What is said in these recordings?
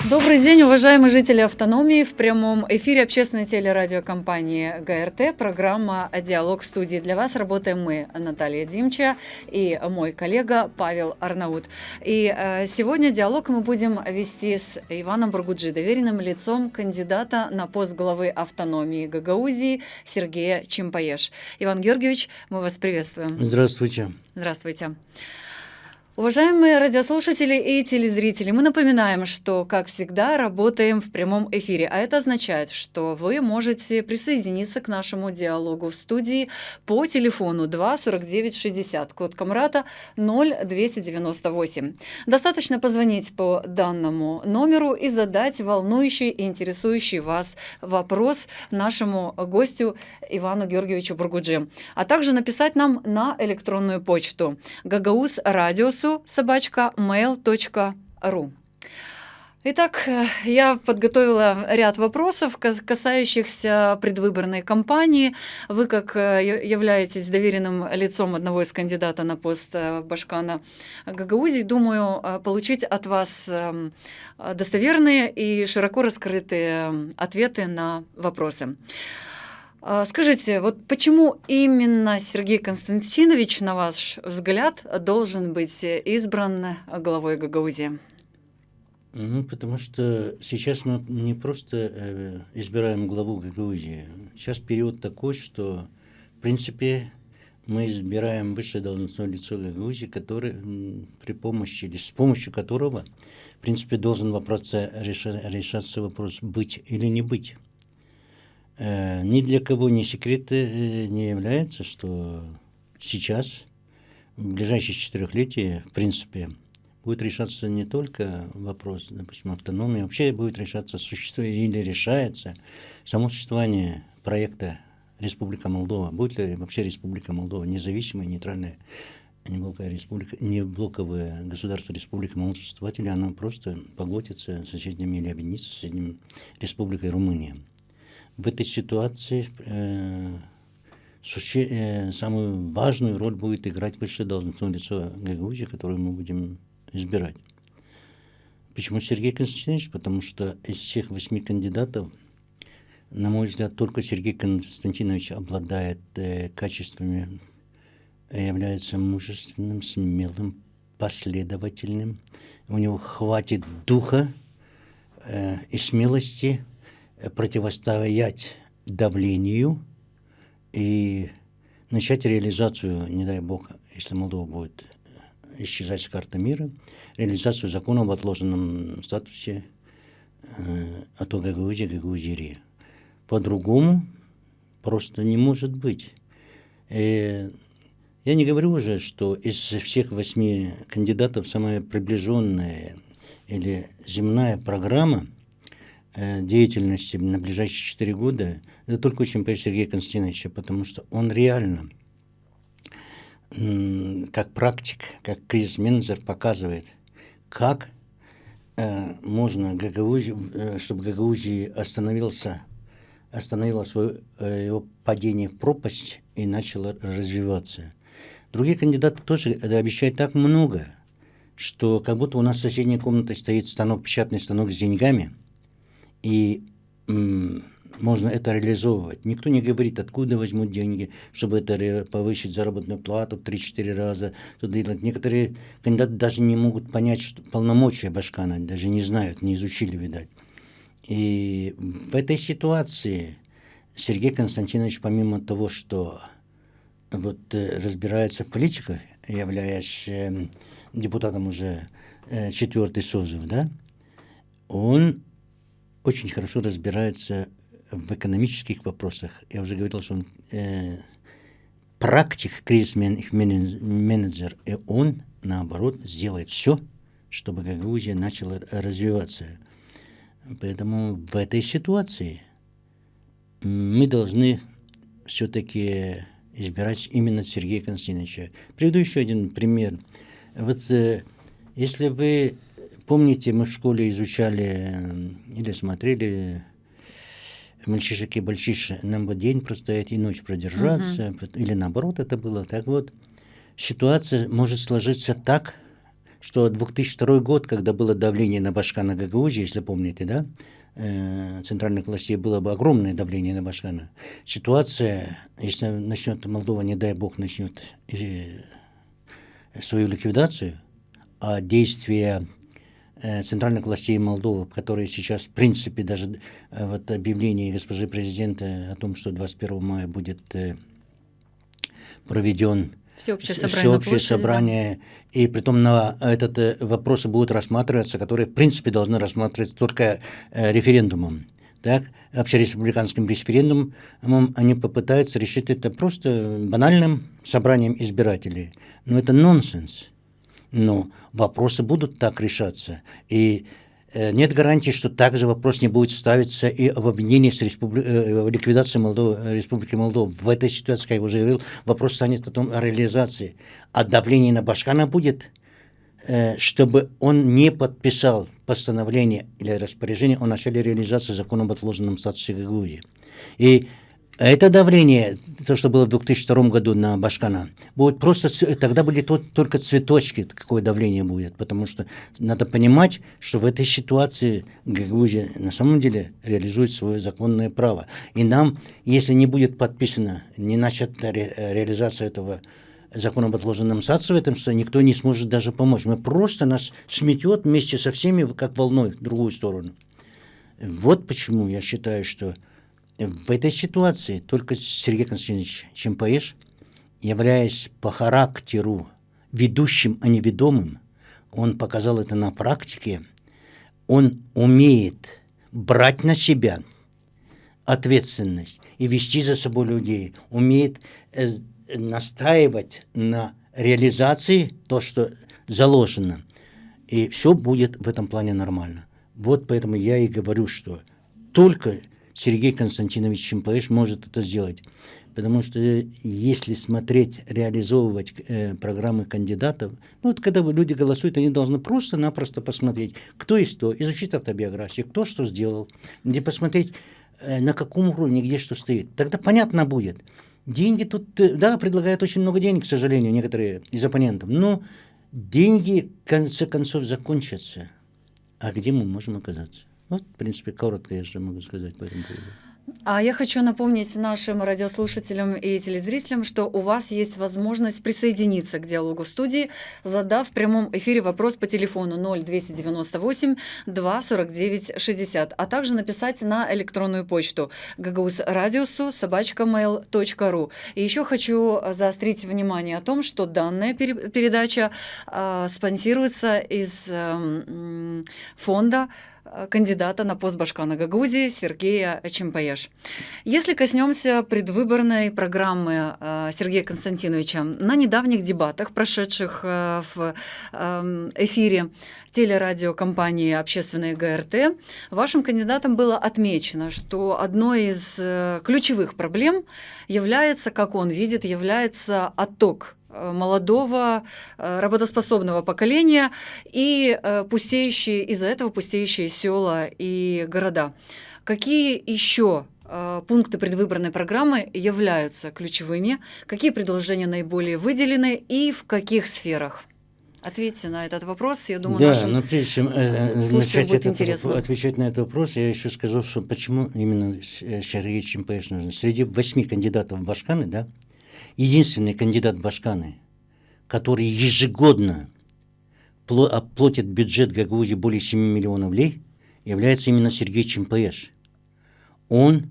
Добрый день, уважаемые жители автономии. В прямом эфире общественной телерадиокомпании ГРТ программа «Диалог» в студии. Для вас работаем мы, Наталья Димча и мой коллега Павел Арнаут. И сегодня диалог мы будем вести с Иваном Бургуджи, доверенным лицом кандидата на пост главы автономии Гагаузии Сергея Чимпаеш. Иван Георгиевич, мы вас приветствуем. Здравствуйте. Здравствуйте. Уважаемые радиослушатели и телезрители, мы напоминаем, что, как всегда, работаем в прямом эфире. А это означает, что вы можете присоединиться к нашему диалогу в студии по телефону 2 49 60, код Комрата 0298. Достаточно позвонить по данному номеру и задать волнующий и интересующий вас вопрос нашему гостю Ивану Георгиевичу Бургуджи, а также написать нам на электронную почту gagauz@mail.ru. Итак, я подготовила ряд вопросов, касающихся предвыборной кампании. Вы, как являетесь доверенным лицом одного из кандидатов на пост Башкана Гагаузии, думаю, получить от вас достоверные и широко раскрытые ответы на вопросы. Скажите, вот почему именно Сергей Константинович, на ваш взгляд, должен быть избран главой Гагаузии? Потому что сейчас мы не просто избираем главу Гагаузии. Сейчас период такой, что, в принципе, мы избираем высшее должностное лицо Гагаузии, который при помощи или с помощью которого, в принципе, должен решаться вопрос быть или не быть. Ни для кого не секрет не является, что сейчас, в ближайшие 4-летие, в принципе, будет решаться не только вопрос, допустим, автономии, вообще будет решаться или решается само существование проекта Республика Молдова. Будет ли вообще Республика Молдова независимая, нейтральная, неблоковое государство Республика Молдова существовать, или оно просто поглотится соседними или объединится с соседней Республикой Румыния. В этой ситуации самую важную роль будет играть высшее должностное лицо Гагаузии, которое мы будем избирать. Почему Сергей Константинович? Потому что из всех 8 кандидатов, на мой взгляд, только Сергей Константинович обладает качествами, является мужественным, смелым, последовательным. У него хватит духа и смелости противостоять давлению и начать реализацию, не дай бог, если Молдова будет исчезать с карты мира, реализацию закона об отложенном статусе от Гагаузии, Гагаузии. По-другому просто не может быть. Я не говорю уже, что из всех 8 кандидатов самая приближенная или земная программа деятельности на ближайшие 4 года, это только очень Чимпаеш Сергея Константиновича, потому что он реально, как практик, как кризис-менеджер, показывает, как можно чтобы Гагаузия остановила свое его падение в пропасть и начала развиваться. Другие кандидаты тоже обещают так много, что как будто у нас в соседней комнате стоит печатный станок с деньгами, и можно это реализовывать. Никто не говорит, откуда возьмут деньги, чтобы это повысить заработную плату в 3-4 раза. Некоторые кандидаты даже не могут понять, что полномочия Башкана, даже не знают, не изучили, видать. И в этой ситуации Сергей Константинович, помимо того, что разбирается в политике, являясь депутатом уже 4-й созыв, да, он очень хорошо разбирается в экономических вопросах. Я уже говорил, что он практик, кризис-менеджер, и он, наоборот, сделает все, чтобы Гагаузия начала развиваться. Поэтому в этой ситуации мы должны все-таки избирать именно Сергея Константиновича. Приведу еще один пример. Если вы помните, мы в школе изучали или смотрели «Мальчишек и бальчишек». Нам бы день простоять и ночь продержаться, или наоборот это было. Так вот, ситуация может сложиться так, что 2002 год, когда было давление на Башкана Гагаузии, если помните, да, центральных властей было бы огромное давление на Башкана. Ситуация, если начнет Молдова, не дай бог, начнет свою ликвидацию, а действия центральных властей Молдовы, которые сейчас, в принципе, даже вот объявление госпожи президента о том, что 21 мая будет проведен всеобщее собрание, да. И притом на этот вопросы будут рассматриваться, которые, в принципе, должны рассматриваться только референдумом. Так, общереспубликанским референдумом они попытаются решить это просто банальным собранием избирателей. Но это нонсенс. Но вопросы будут так решаться. И нет гарантии, что также вопрос не будет ставиться и об объединении с ликвидацией Республики Молдова. В этой ситуации, как я уже говорил, вопрос станет потом о реализации. А давление на Башкана будет, чтобы он не подписал постановление или распоряжение о начале реализации закона об отложенном статусе Гагаузии. И это давление, то, что было в 2002 году на Башкана, будет просто, тогда были только цветочки, какое давление будет, потому что надо понимать, что в этой ситуации Гагаузия на самом деле реализует свое законное право. И нам, если не будет подписана, не начата реализация этого закона об отложенном статусе, в этом что никто не сможет даже помочь. Мы просто нас сметет вместе со всеми, как волной, в другую сторону. Вот почему я считаю, что в этой ситуации только Сергей Константинович Чимпаеш, являясь по характеру ведущим, а не ведомым, он показал это на практике, он умеет брать на себя ответственность и вести за собой людей, умеет настаивать на реализации то, что заложено, и все будет в этом плане нормально. Вот поэтому я и говорю, что только Сергей Константинович Чимпаеш может это сделать. Потому что если смотреть, реализовывать программы кандидатов, ну вот когда люди голосуют, они должны просто-напросто посмотреть, кто есть кто, изучить автобиографию, кто что сделал, где посмотреть, на каком уровне, где что стоит. Тогда понятно будет. Деньги тут, да, предлагают очень много денег, к сожалению, некоторые из оппонентов, но деньги, в конце концов, закончатся. А где мы можем оказаться? Вот, в принципе, коротко я же могу сказать по этому поводу. А я хочу напомнить нашим радиослушателям и телезрителям, что у вас есть возможность присоединиться к диалогу в студии, задав в прямом эфире вопрос по телефону 0298 249 60, а также написать на электронную почту gagauzradiusu@mail.ru. И еще хочу заострить внимание о том, что данная передача спонсируется из фонда кандидата на пост Башкана Гагаузии Сергея Чимпаеш. Если коснемся предвыборной программы Сергея Константиновича, на недавних дебатах, прошедших в эфире телерадиокомпании общественной ГРТ, вашим кандидатом было отмечено, что одной из ключевых проблем является, как он видит, является отток молодого работоспособного поколения и из-за этого пустеющие села и города. Какие еще пункты предвыборной программы являются ключевыми? Какие предложения наиболее выделены и в каких сферах? Ответьте на этот вопрос. Я думаю, да, но прежде чем начать отвечать на этот вопрос, я еще скажу, что почему именно Сергей Чимпаеш нужен. Среди 8 кандидатов в Башканы, да, единственный кандидат в Башканы, который ежегодно платит бюджет Гагаузии более 7 миллионов лей, является именно Сергей Чимпаеш. Он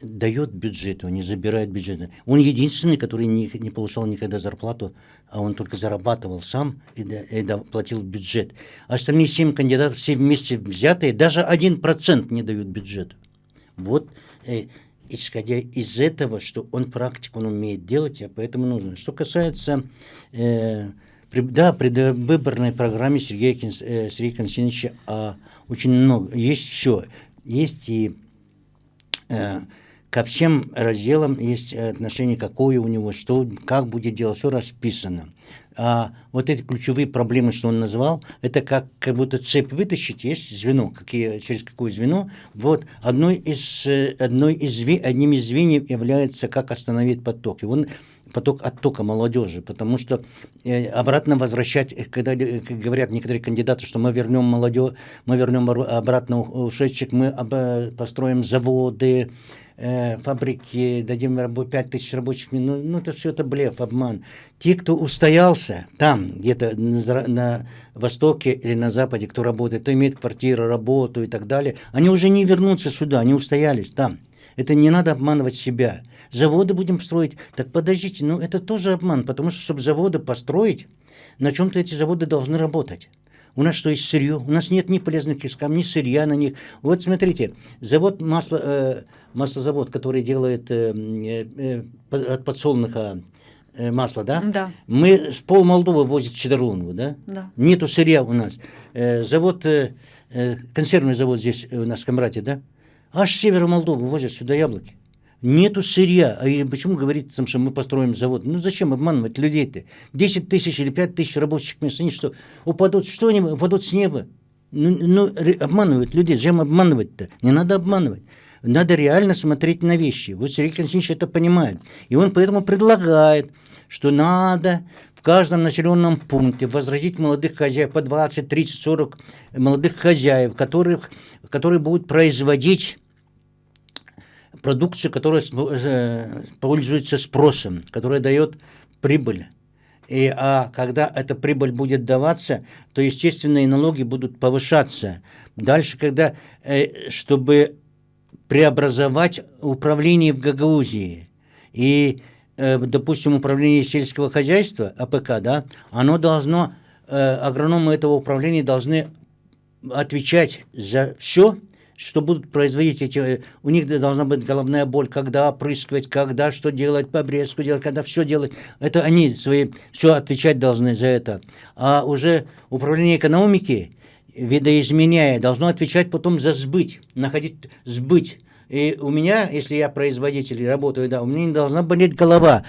дает бюджет, он не забирает бюджет. Он единственный, который не получал никогда зарплату, а он только зарабатывал сам и платил бюджет. Остальные 7 кандидатов, все вместе взятые, даже 1% не дают бюджета. Вот исходя из этого, что он практику он умеет делать, а поэтому нужно. Что касается предвыборной программы Сергея Константиновича, очень много. Есть все. Есть и ко всем разделам есть отношение, какое у него, что, как будет делать, все расписано. А вот эти ключевые проблемы, что он назвал, это как будто цепь вытащить, есть звено, через какое звено. Вот одним из звеньев является, как остановить поток. И он поток оттока молодежи, потому что обратно возвращать, когда говорят некоторые кандидаты, что мы вернем молодежь, мы вернем обратно ушедших, мы построим заводы, фабрики, дадим 5000 рабочих минут, ну это все это блеф, обман. Те, кто устоялся там, где-то на востоке или на западе, кто работает, кто имеет квартиру, работу и так далее, они уже не вернутся сюда, они устоялись там. Это не надо обманывать себя. Заводы будем строить. Так подождите, ну это тоже обман, потому что, чтобы заводы построить, на чем-то эти заводы должны работать. У нас что есть сырье? У нас нет ни полезных искам, ни сырья на них. Вот смотрите, завод маслозавод, который делает от подсолнуха масло, да? Да. Мы с пол Молдовы возят в Чедорову, да? Да. Нету сырья у нас. Завод, консервный завод здесь у нас в Камрате, да? Аж с севера Молдовы возят сюда яблоки. Нету сырья. А почему говорить, что мы построим завод? Ну зачем обманывать людей-то? 10 тысяч или 5 тысяч рабочих мест, они что, упадут? Что они упадут с неба? Ну обманывают людей. Зачем обманывать-то? Не надо обманывать. Надо реально смотреть на вещи. Вот Сергей Константинович это понимает. И он поэтому предлагает, что надо в каждом населенном пункте возродить молодых хозяев, по 20, 30, 40 молодых хозяев, которые будут производить продукцию, которая пользуется спросом, которая дает прибыль. А когда эта прибыль будет даваться, то естественные налоги будут повышаться. Дальше, чтобы преобразовать управление в Гагаузии и, допустим, управление сельского хозяйства, АПК, да, оно должно, агрономы этого управления должны отвечать за все, что будут производить у них должна быть головная боль, когда опрыскивать, когда что делать, по обрезку делать, когда все делать. Это они все отвечать должны за это. А уже управление экономики, видоизменяя, должно отвечать потом за находить сбыть. И у меня, если я производитель и работаю, да, у меня не должна болеть голова,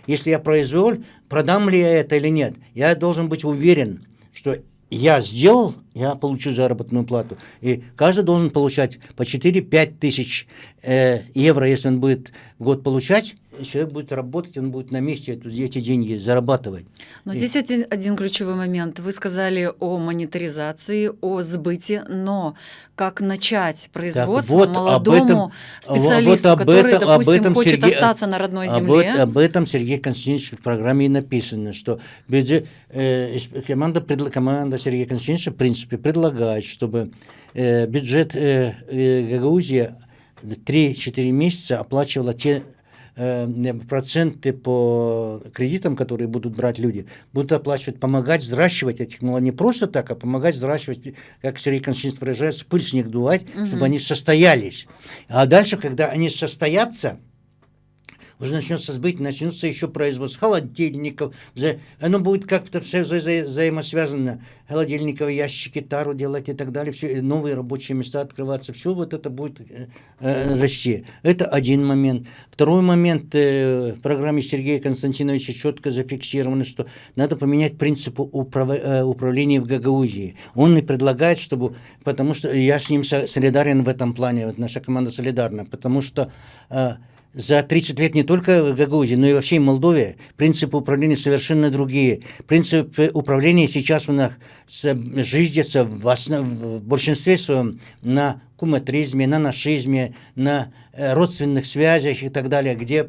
если я произвел, продам ли я это или нет. Я должен быть уверен, что я сделал, я получу заработную плату. И каждый должен получать по 4-5 тысяч евро, если он будет в год получать. Человек будет работать, он будет на месте эти деньги зарабатывать. Но здесь один ключевой момент. Вы сказали о монетаризации, о сбыте, но как начать производство молодому специалисту, который, допустим, хочет остаться на родной земле? Об этом Сергей Константинович в программе и написано, что команда Сергея Константиновича в принципе предлагает, чтобы бюджет Гагаузии 3-4 месяца оплачивала те проценты по кредитам, которые будут брать люди, будут оплачивать, помогать взращивать этих молодых. Не просто так, а помогать взращивать, как Сергей Константинович выражается, пыль с них дувать, чтобы они состоялись. А дальше, когда они состоятся, уже начнется сбыть, начнется еще производство холодильников. Оно будет как-то все взаимосвязано. Холодильниковые ящики, тару делать и так далее. Все, новые рабочие места открываться. Все вот это будет расти. Это один момент. Второй момент. В программе Сергея Константиновича четко зафиксировано, что надо поменять принципы управления в Гагаузии. Он и предлагает, потому что я с ним солидарен в этом плане. Вот наша команда солидарна. Потому что за 30 лет не только в Гагаузии, но и во всей Молдове принципы управления совершенно другие. Принципы управления сейчас у нас зиждятся в большинстве своем на куматризме, на нашизме, на родственных связях и так далее, где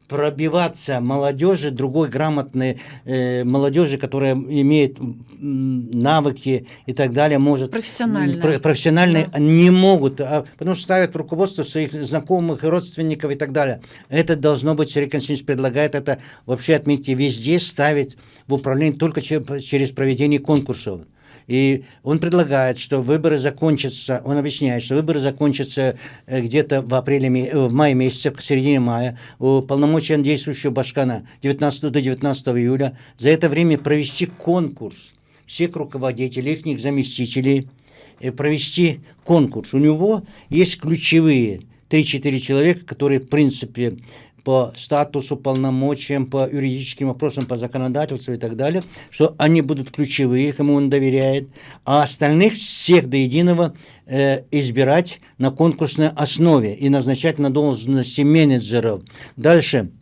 пробиваться молодежи, другой грамотной молодежи, которая имеет навыки и так далее, может... Профессиональные да. Не могут, потому что ставят руководство своих знакомых и родственников и так далее. Это должно быть, Сергей Константинович предлагает это вообще, отметьте, везде ставить в управлении только через проведение конкурсов. И он предлагает, что выборы закончатся, он объясняет, что выборы закончатся где-то в мае месяце, в середине мая, полномочия действующего Башкана 19 до 19 июля. За это время провести конкурс всех руководителей, их заместителей, провести конкурс. У него есть ключевые 3-4 человека, которые, в принципе, по статусу, полномочиям, по юридическим вопросам, по законодательству и так далее, что они будут ключевые, кому он доверяет, а остальных всех до единого избирать на конкурсной основе и назначать на должности менеджеров. Дальше.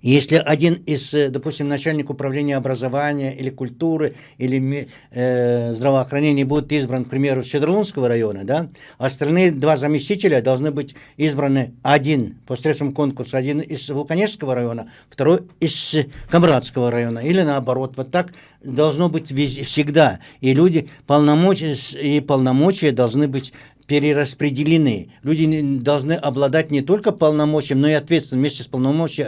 И если один из, допустим, начальник управления образования или культуры, или здравоохранения будет избран, к примеру, с Щедролунского района, да, остальные два заместителя должны быть избраны: один посредством конкурса, один из Волконежского района, второй из Камрадского района, или наоборот. Вот так должно быть всегда. И люди полномочия должны быть перераспределены. Люди должны обладать не только полномочием, но и ответственностью. Вместе с полномочием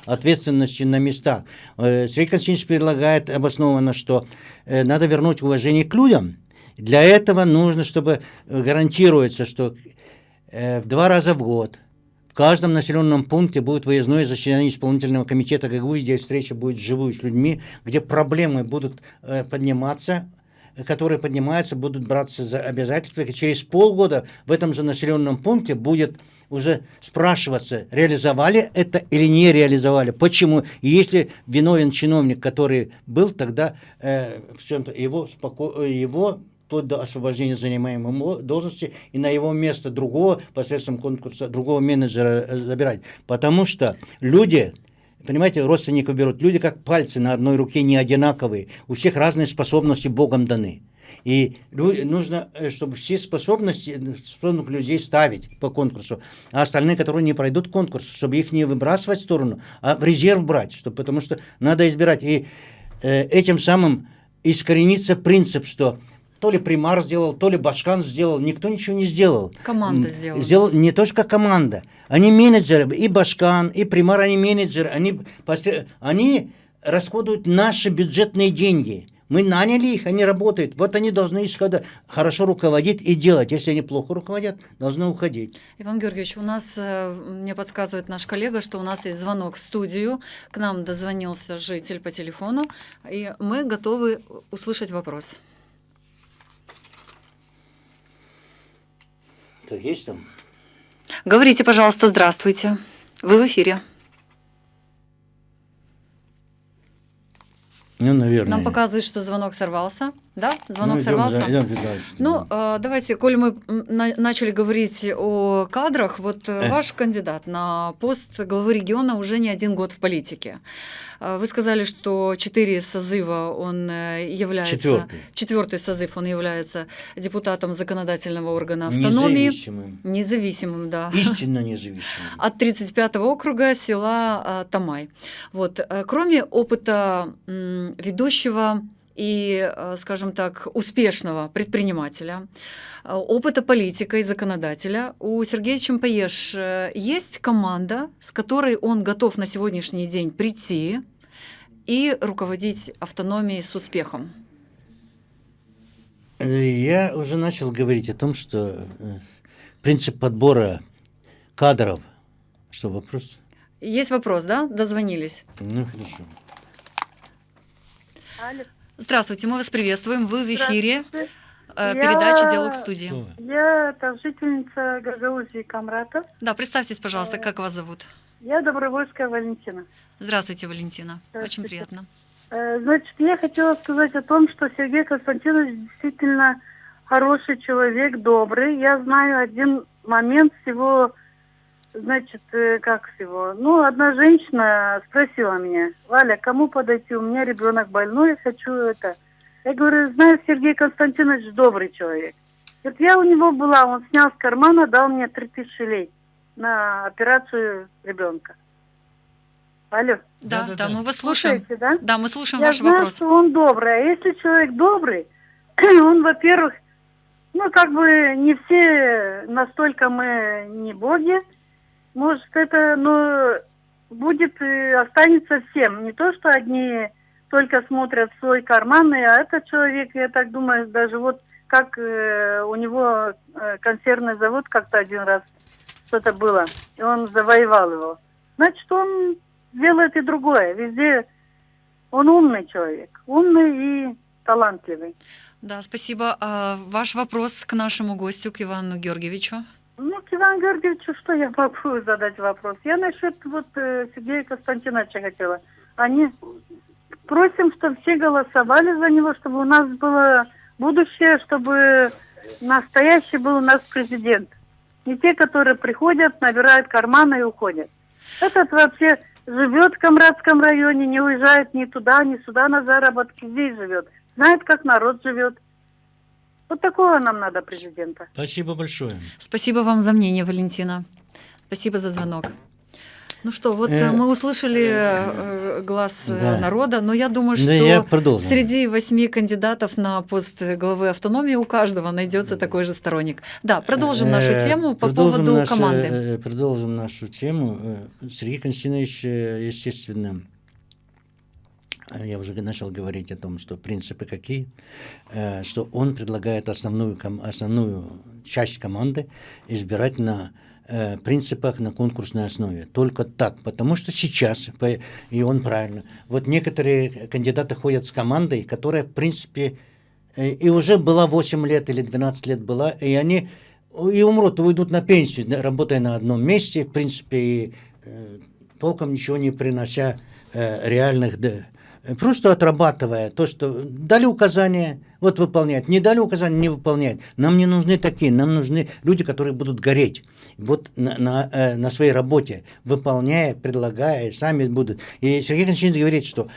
ответственностью на местах. Сергей Константинович предлагает обоснованно, что надо вернуть уважение к людям. Для этого нужно, чтобы гарантируется, что в 2 раза в год в каждом населенном пункте будет выездное заседание исполнительного комитета ГГУ, где встреча будет вживую с людьми, где проблемы будут подниматься, которые поднимаются, будут браться за обязательства. И через полгода в этом же населенном пункте будет уже спрашиваться, реализовали это или не реализовали, почему. И если виновен чиновник, который был, тогда его вплоть до освобождения занимаемой должности, и на его место другого, посредством конкурса, другого менеджера забирать. Потому что люди, понимаете, родственников берут, люди как пальцы на одной руке не одинаковые, у всех разные способности Богом даны. И нужно, чтобы все способности способных людей ставить по конкурсу, а остальные, которые не пройдут конкурс, чтобы их не выбрасывать в сторону, а в резерв брать, потому что надо избирать. И этим самым искоренится принцип, что то ли примар сделал, то ли башкан сделал, никто ничего не сделал. Команда сделала. Сделал не только команда. Они менеджеры, и башкан, и примар, они менеджеры, они расходуют наши бюджетные деньги. Мы наняли их, они работают. Вот они должны хорошо руководить и делать. Если они плохо руководят, должны уходить. Иван Георгиевич, у нас, мне подсказывает наш коллега, что у нас есть звонок в студию. К нам дозвонился житель по телефону, и мы готовы услышать вопрос. Есть там? Говорите, пожалуйста, здравствуйте. Вы в эфире. Ну, наверное. Нам показывают, что звонок сорвался. Да, звонок сорвался. Идем дальше. Ну, давайте, коль мы начали говорить о кадрах, вот ваш кандидат на пост главы региона уже не 1 год в политике. Вы сказали, что 4 созыва он является... 4-й созыв он является депутатом законодательного органа автономии. Независимым, да. Истинно независимым. От 35-го округа села Тамай. Вот. Кроме опыта ведущего и, скажем так, успешного предпринимателя, опыта политика и законодателя, у Сергея Чимпаеш есть команда, с которой он готов на сегодняшний день прийти и руководить автономией с успехом? Я уже начал говорить о том, что принцип подбора кадров... Что, вопрос? Есть вопрос, да? Дозвонились. Ну, хорошо. Алло. Здравствуйте, мы вас приветствуем. Вы в эфире передачи «Диалог студии». Я жительница Гагаузии Камратов. Да, представьтесь, пожалуйста, как вас зовут? Я Добровольская Валентина. Здравствуйте, Валентина. Очень приятно. Значит, я хотела сказать о том, что Сергей Константинович действительно хороший человек, добрый. Я знаю один момент всего, значит, как всего. Ну, одна женщина спросила меня: Валя, кому подойти? У меня ребенок больной, я хочу это. Я говорю, знаю, Сергей Константинович добрый человек. Вот я у него была, он снял с кармана, дал мне 3000 лей на операцию ребенка. Алло. Да, мы вас слушаем. Слушаете, да? Да, мы слушаем я ваш знаю, вопрос. что он добрый. А если человек добрый, он, во-первых, ну, как бы не все настолько мы не боги. Может, это, ну, будет и останется всем. Не то, что одни только смотрят в свой карман, а этот человек, я так думаю, даже вот как у него консервный завод как-то один раз что-то было, и он завоевал его. Значит, он делает и другое. Везде он умный человек, умный и талантливый. Да, спасибо. Ваш вопрос к нашему гостю, к Ивану Георгиевичу. Ну, к Ивану Георгиевичу что я могу задать вопрос? Я насчет вот Сергея Константиновича хотела. Просим, чтобы все голосовали за него, чтобы у нас было будущее, чтобы настоящий был у нас президент. Не те, которые приходят, набирают карманы и уходят. Этот вообще живет в Камрадском районе, не уезжает ни туда, ни сюда на заработки, здесь живет. Знает, как народ живет. Вот такого нам надо президента. Спасибо большое. Спасибо вам за мнение, Валентина. Спасибо за звонок. Ну что, вот мы услышали глаз народа, но я думаю, что среди 8 кандидатов на пост главы автономии у каждого найдется такой же сторонник. Да, продолжим нашу тему по поводу команды. Продолжим нашу тему. Сергей Константинович, естественно, я уже начал говорить о том, что принципы какие, что он предлагает основную часть команды избирать на принципах, на конкурсной основе. Только так, потому что сейчас, и он правильно, вот некоторые кандидаты ходят с командой, которая, в принципе, и уже была 8 лет или 12 лет была, и они и умрут, уйдут на пенсию, работая на одном месте, в принципе, и толком ничего не принося реальных, просто отрабатывая то, что дали указания, вот выполняют, не дали указания, не выполняют. Нам не нужны такие, нам нужны люди, которые будут гореть вот на своей работе, выполняя, предлагая, сами будут. И Сергей Константинович говорит, что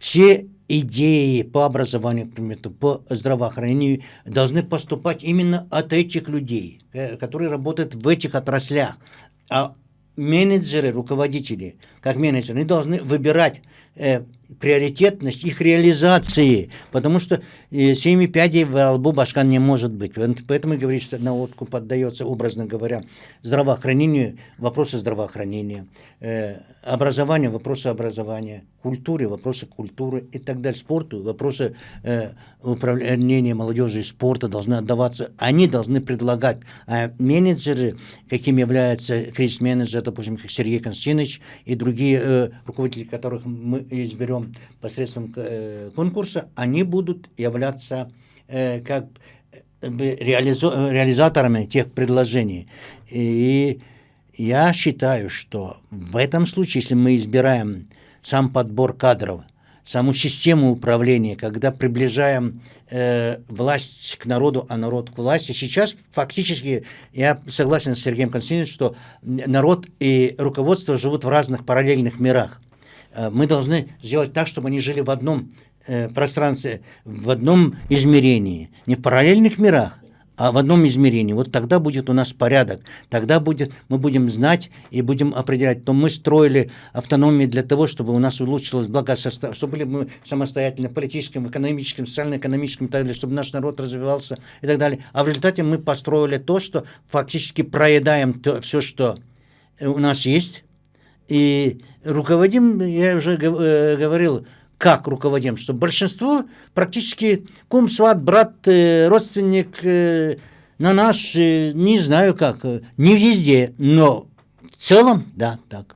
все идеи по образованию, например, по здравоохранению должны поступать именно от этих людей, которые работают в этих отраслях. А менеджеры, руководители, как менеджеры, они должны выбирать приоритетность их реализации, потому что 7 пядей во лбу башка не может быть. Поэтому и говорит, что на откуп поддается, образно говоря, здравоохранению, вопросы здравоохранения, образованию, вопросы образования, культуре, вопросы культуры и так далее, спорту, вопросы управления молодежи и спорта должны отдаваться, они должны предлагать. А менеджеры, каким является кризис-менеджер, допустим, как Сергей Константинович и другие руководители, которых мы изберем посредством конкурса, они будут являться как бы реализаторами тех предложений. И я считаю, что в этом случае, если мы избираем сам подбор кадров, саму систему управления, когда приближаем власть к народу, а народ к власти, сейчас фактически я согласен с Сергеем Константиновичем, что народ и руководство живут в разных параллельных мирах. Мы должны сделать так, чтобы они жили в одном пространстве, в одном измерении, не в параллельных мирах, а в одном измерении. Вот тогда будет у нас порядок, тогда мы будем знать и будем определять. То мы строили автономию для того, чтобы у нас улучшилось благосостояние, чтобы были мы самостоятельны в политическом, в экономическом, социально-экономическом и так далее, чтобы наш народ развивался и так далее. А в результате мы построили то, что фактически проедаем все, что у нас есть, и руководим, я уже говорил, как руководим, что большинство практически кум, сват, брат, родственник на наш, не знаю как, не везде, но в целом, да, так.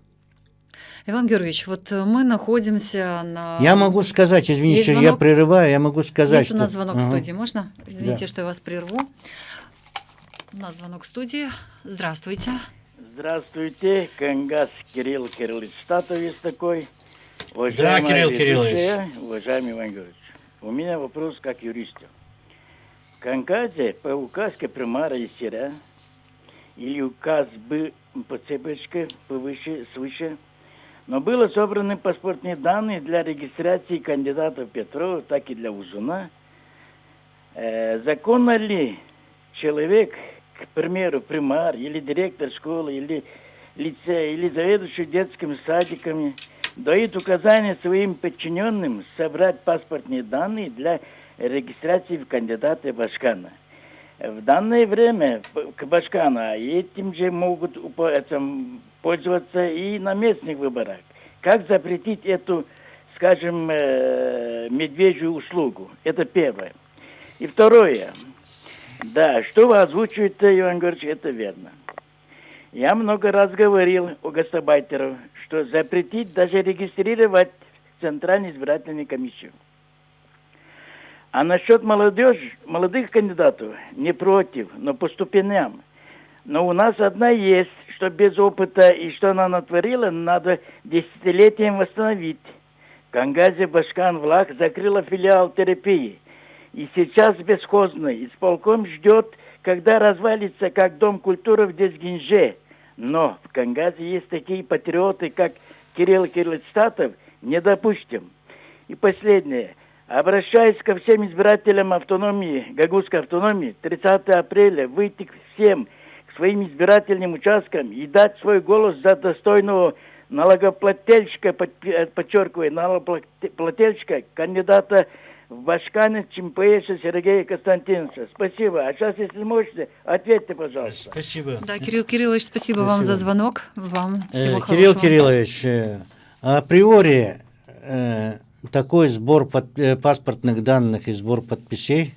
Иван Георгиевич, вот мы находимся на... Я могу сказать, извините, что я прерываю, я могу сказать, есть у нас звонок в студии, можно? Извините, да, что я вас прерву. У нас звонок в студии. Здравствуйте. Здравствуйте, Кангас Кирилл Кириллович Статовец такой. Да, Кирилл Кириллович. Уважаемый Иван Георгиевич, у меня вопрос как юриста. В Кангазе по указке примара ИСИРа или указ по цепочке повыше, свыше, но было собраны паспортные данные для регистрации кандидатов Петрова, так и для Узуна. Законно ли человек, к примеру, примар или директор школы, или лицея, или заведующий детскими садиками, дает указания своим подчиненным собрать паспортные данные для регистрации в кандидаты Башкана? В данное время к Башкану этим же могут пользоваться и на местных выборах. Как запретить эту, скажем, медвежью услугу? Это первое. И второе. Да, что вы озвучиваете, Иван Георгиевич, это верно. Я много раз говорил у гастарбайтеров, что запретить даже регистрировать Центральную избирательную комиссию. А насчет молодых кандидатов, не против, но по ступеням. Но у нас одна есть, что без опыта и что она натворила, надо десятилетием восстановить. В Кангазе Башкан Влах закрыла филиал терапии. И сейчас бесхозный исполком ждет, когда развалится как Дом культуры в Дезгинже. Но в Кангазе есть такие патриоты, как Кирилл Кириллович Статов не допустим. И последнее. Обращаясь ко всем избирателям автономии, Гагузской автономии, 30 апреля выйти всем к своим избирательным участкам и дать свой голос за достойного налогоплательщика, подчеркиваю, налогоплательщика, кандидата в Башканы Чимпаеша Сергея Константиновича. Спасибо. А сейчас, если можете, ответьте, пожалуйста. Спасибо. Да, Кирилл Кириллович, спасибо вам за звонок. Вам всего хорошего. Кирилл Кириллович, априори такой сбор паспортных данных и сбор подписей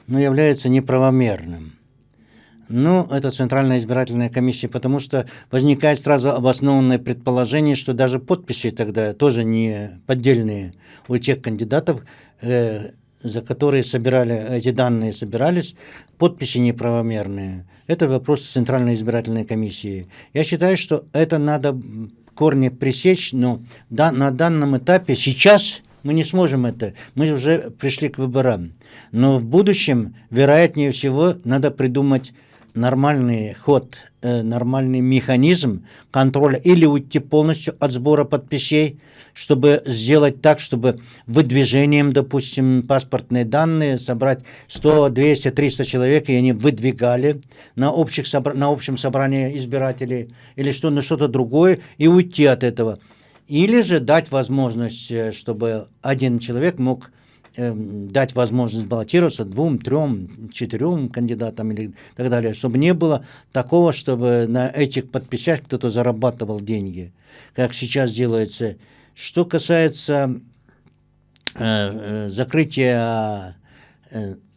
является неправомерным. Это Центральная избирательная комиссия, потому что возникает сразу обоснованное предположение, что даже подписи тогда тоже не поддельные у тех кандидатов, за которые эти данные собирались, подписи неправомерные. Это вопрос Центральной избирательной комиссии. Я считаю, что это надо корни пресечь, но на данном этапе сейчас мы не сможем это. Мы уже пришли к выборам. Но в будущем, вероятнее всего, надо придумать нормальный ход, нормальный механизм контроля или уйти полностью от сбора подписей, чтобы сделать так, чтобы выдвижением, допустим, паспортные данные собрать 100, 200, 300 человек, и они выдвигали на общем собрании избирателей или что-то другое, и уйти от этого. Или же дать возможность, чтобы один человек мог дать возможность баллотироваться 2, 3, 4 кандидатам или так далее, чтобы не было такого, чтобы на этих подписях кто-то зарабатывал деньги, как сейчас делается. Что касается закрытия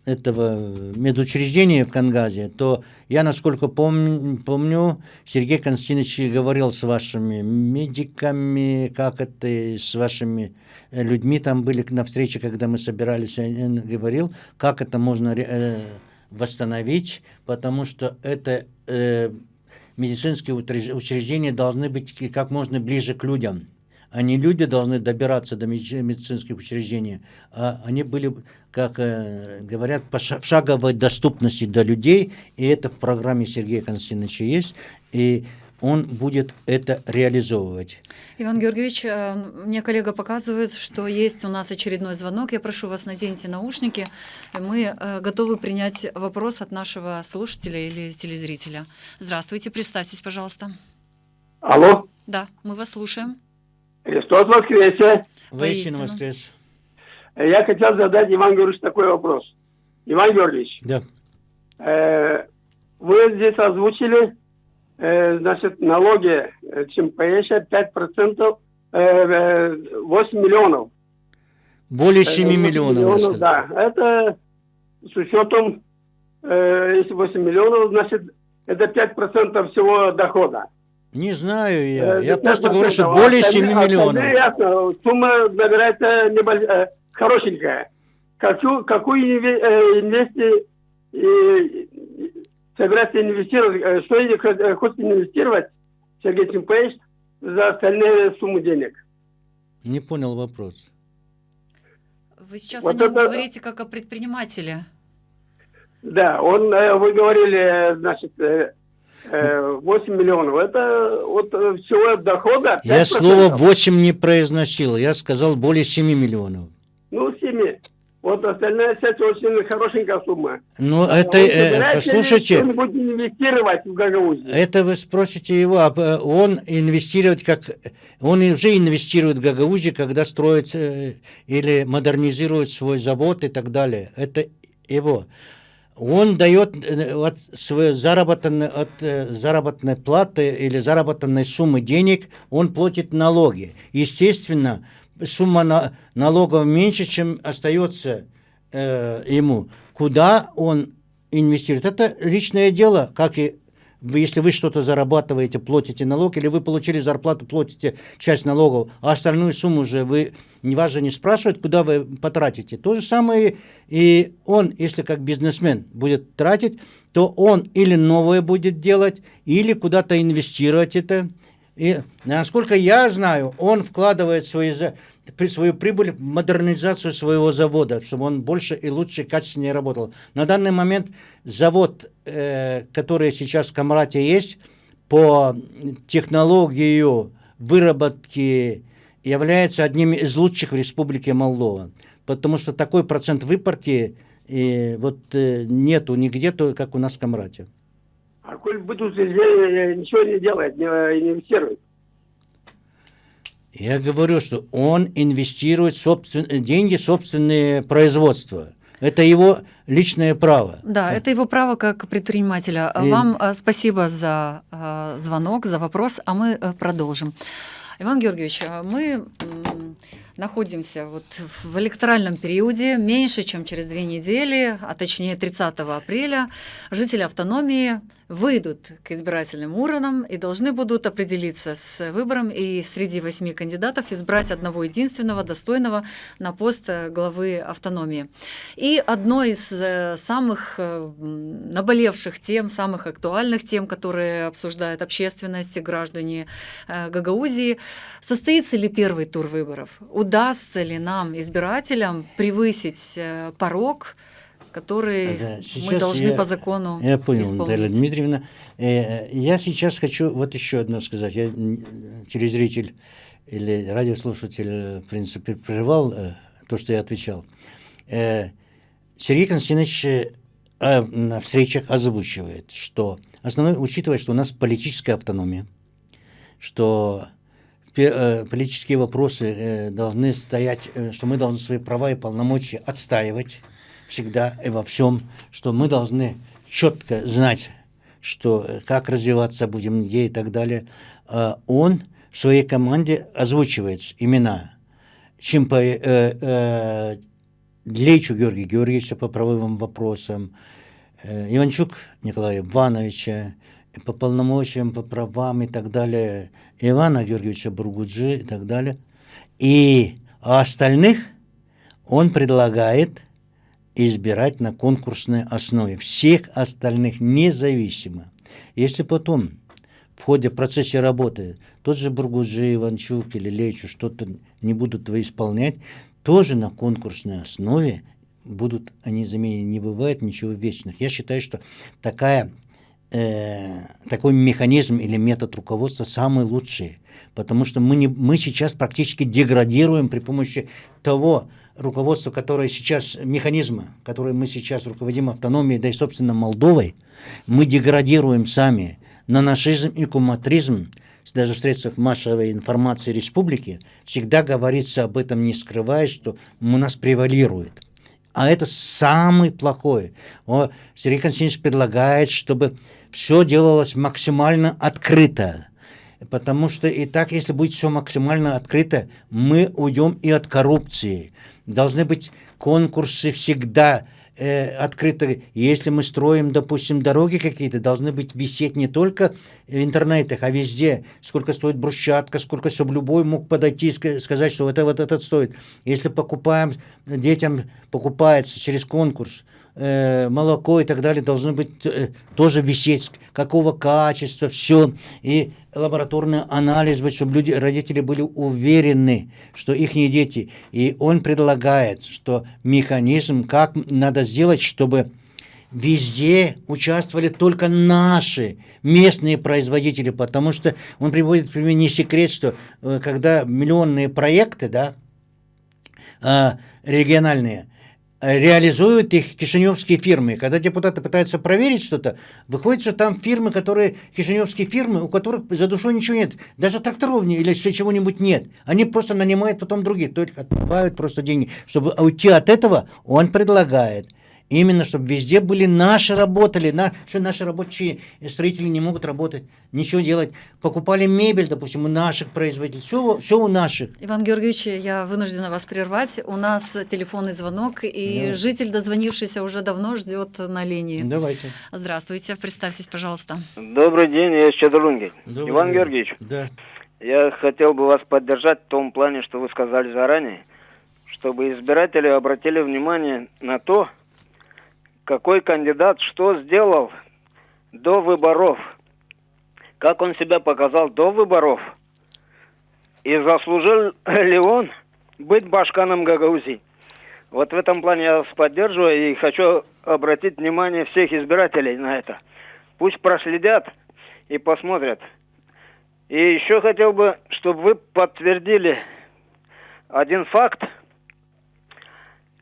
этого медучреждения в Кангазе, то я, насколько помню, Сергей Константинович говорил с вашими медиками, с вашими людьми, там были на встрече, когда мы собирались, он говорил, как это можно восстановить, потому что это медицинские учреждения должны быть как можно ближе к людям. А не люди должны добираться до медицинских учреждений, а они были, как говорят, в шаговой доступности до людей, и это в программе Сергея Константиновича есть, и он будет это реализовывать. Иван Георгиевич, мне коллега показывает, что есть у нас очередной звонок. Я прошу вас, наденьте наушники. Мы готовы принять вопрос от нашего слушателя или телезрителя. Здравствуйте, представьтесь, пожалуйста. Алло. Да, мы вас слушаем. Христос воскресе! Воистину воскрес! Я хотел задать Ивану Георгиевичу такой вопрос. Иван Георгиевич, да. Вы здесь озвучили, налоги ЧМПШ 5%, 8 миллионов. Более 7 миллионов. Да, это с учетом, если 8 миллионов, значит, это 5% всего дохода. Не знаю я. Я просто говорю, что более 7 миллионов. Ясно. Сумма набирается хорошенькая. Какую инвестицию собирается инвестировать? Что хочет инвестировать Сергей Чимпаевич за остальные суммы денег? Не понял вопрос. Вы сейчас о нем говорите как о предпринимателе. Да, вы говорили, значит, 8 миллионов. Это от всего дохода 5%. Я слово 8 не произносил. Я сказал более 7 миллионов. 7. Вот остальная часть очень хорошенькая сумма. Послушайте. Что-нибудь инвестировать в Гагаузию? Это вы спросите его. Он уже инвестирует в Гагаузию, когда строит или модернизирует свой завод и так далее. Это его. Он дает от своей заработной платы или заработанной суммы денег, он платит налоги. Естественно, сумма налогов меньше, чем остается ему. Куда он инвестирует? Это личное дело, как и если вы что-то зарабатываете, платите налог, или вы получили зарплату, платите часть налогов, а остальную сумму уже вас же не спрашивают, куда вы потратите. То же самое и он, если как бизнесмен будет тратить, то он или новое будет делать, или куда-то инвестировать это. И насколько я знаю, он вкладывает свою прибыль в модернизацию своего завода, чтобы он больше и лучше, качественнее работал. На данный момент завод, который сейчас в Камрате есть, по технологии выработки является одним из лучших в Республике Молдова. Потому что такой процент выпарки нету нигде, как у нас в Камрате. А коль будут ничего не делает, не инвестирует. Я говорю, что он инвестирует деньги в собственное производство. Это его личное право. Да, это его право как предпринимателя. Вам спасибо за звонок, за вопрос, а мы продолжим. Иван Георгиевич, мы находимся в электоральном периоде, меньше, чем через 2 недели, а точнее 30 апреля, жители автономии выйдут к избирательным урнам и должны будут определиться с выбором и среди 8 кандидатов избрать одного единственного, достойного на пост главы автономии. И одной из самых наболевших тем, самых актуальных тем, которые обсуждает общественность и граждане Гагаузии, состоится ли первый тур выборов? Удастся ли нам, избирателям, превысить порог, который мы должны по закону Я понял, исполнить? Наталья Дмитриевна. Я сейчас хочу еще одно сказать. Я телезритель или радиослушатель, в принципе, прервал то, что я отвечал. Сергей Константинович на встречах озвучивает, что основное, учитывая, что у нас политическая автономия, что политические вопросы должны стоять, что мы должны свои права и полномочия отстаивать всегда и во всем, что мы должны четко знать, что, как развиваться будем, где и так далее. Он в своей команде озвучивает имена Длейчу Георгия Георгиевича по правовым вопросам, Иванчук Николая Ивановича, по полномочиям, по правам и так далее, Ивана Георгиевича Бургуджи и так далее. И остальных он предлагает избирать на конкурсной основе. Всех остальных независимо. Если потом в процессе работы тот же Бургуджи, Иванчук или Лейчу что-то не будут исполнять, тоже на конкурсной основе будут они заменены. Не бывает ничего вечных. Я считаю, что такой механизм или метод руководства самый лучший, потому что мы сейчас практически деградируем при помощи того руководства, которое сейчас, механизма, который мы сейчас руководим автономией, да и, собственно, Молдовой, мы деградируем сами на нашизм и куматризм. Даже в средствах массовой информации республики всегда говорится об этом, не скрывая, что у нас превалирует. А это самый плохой. Сергей Константинович предлагает, чтобы все делалось максимально открыто. Потому что и так, если будет все максимально открыто, мы уйдем и от коррупции. Должны быть конкурсы всегда открыты. Если мы строим, допустим, дороги какие-то, должны быть висеть не только в интернетах, а везде. Сколько стоит брусчатка, сколько, чтобы любой мог подойти и сказать, что это стоит. Если покупаем, детям покупается через конкурс, молоко и так далее, должны быть тоже висеть, какого качества, все. И лабораторный анализ, чтобы родители были уверены, что их дети. И он предлагает, что механизм, как надо сделать, чтобы везде участвовали только наши местные производители, потому что он приводит, например, не секрет, что когда миллионные проекты, региональные, реализуют их кишиневские фирмы. Когда депутаты пытаются проверить что-то, выходит, что там фирмы, кишиневские фирмы, у которых за душой ничего нет. Даже тракторов или чего-нибудь нет. Они просто нанимают потом других, только отбивают просто деньги. Чтобы уйти от этого, он предлагает именно, чтобы везде были наши работали, что наши рабочие строители не могут работать, ничего делать. Покупали мебель, допустим, у наших производителей, все у наших. Иван Георгиевич, я вынуждена вас прервать. У нас телефонный звонок, и житель, дозвонившийся уже давно, ждет на линии. Давайте. Здравствуйте, представьтесь, пожалуйста. Добрый день, я из Чадалунги. Иван Георгиевич, да. Я хотел бы вас поддержать в том плане, что вы сказали заранее, чтобы избиратели обратили внимание на то, какой кандидат что сделал до выборов, как он себя показал до выборов, и заслужил ли он быть башканом Гагаузии. Вот в этом плане я вас поддерживаю и хочу обратить внимание всех избирателей на это. Пусть проследят и посмотрят. И еще хотел бы, чтобы вы подтвердили один факт.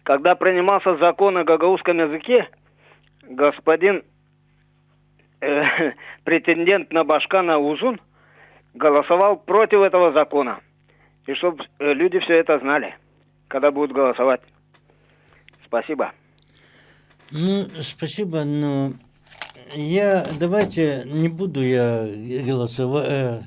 Когда принимался закон о гагаузском языке, господин претендент на Башкана Узун голосовал против этого закона. И чтобы люди все это знали, когда будут голосовать. Спасибо. Ну, спасибо, но давайте не буду я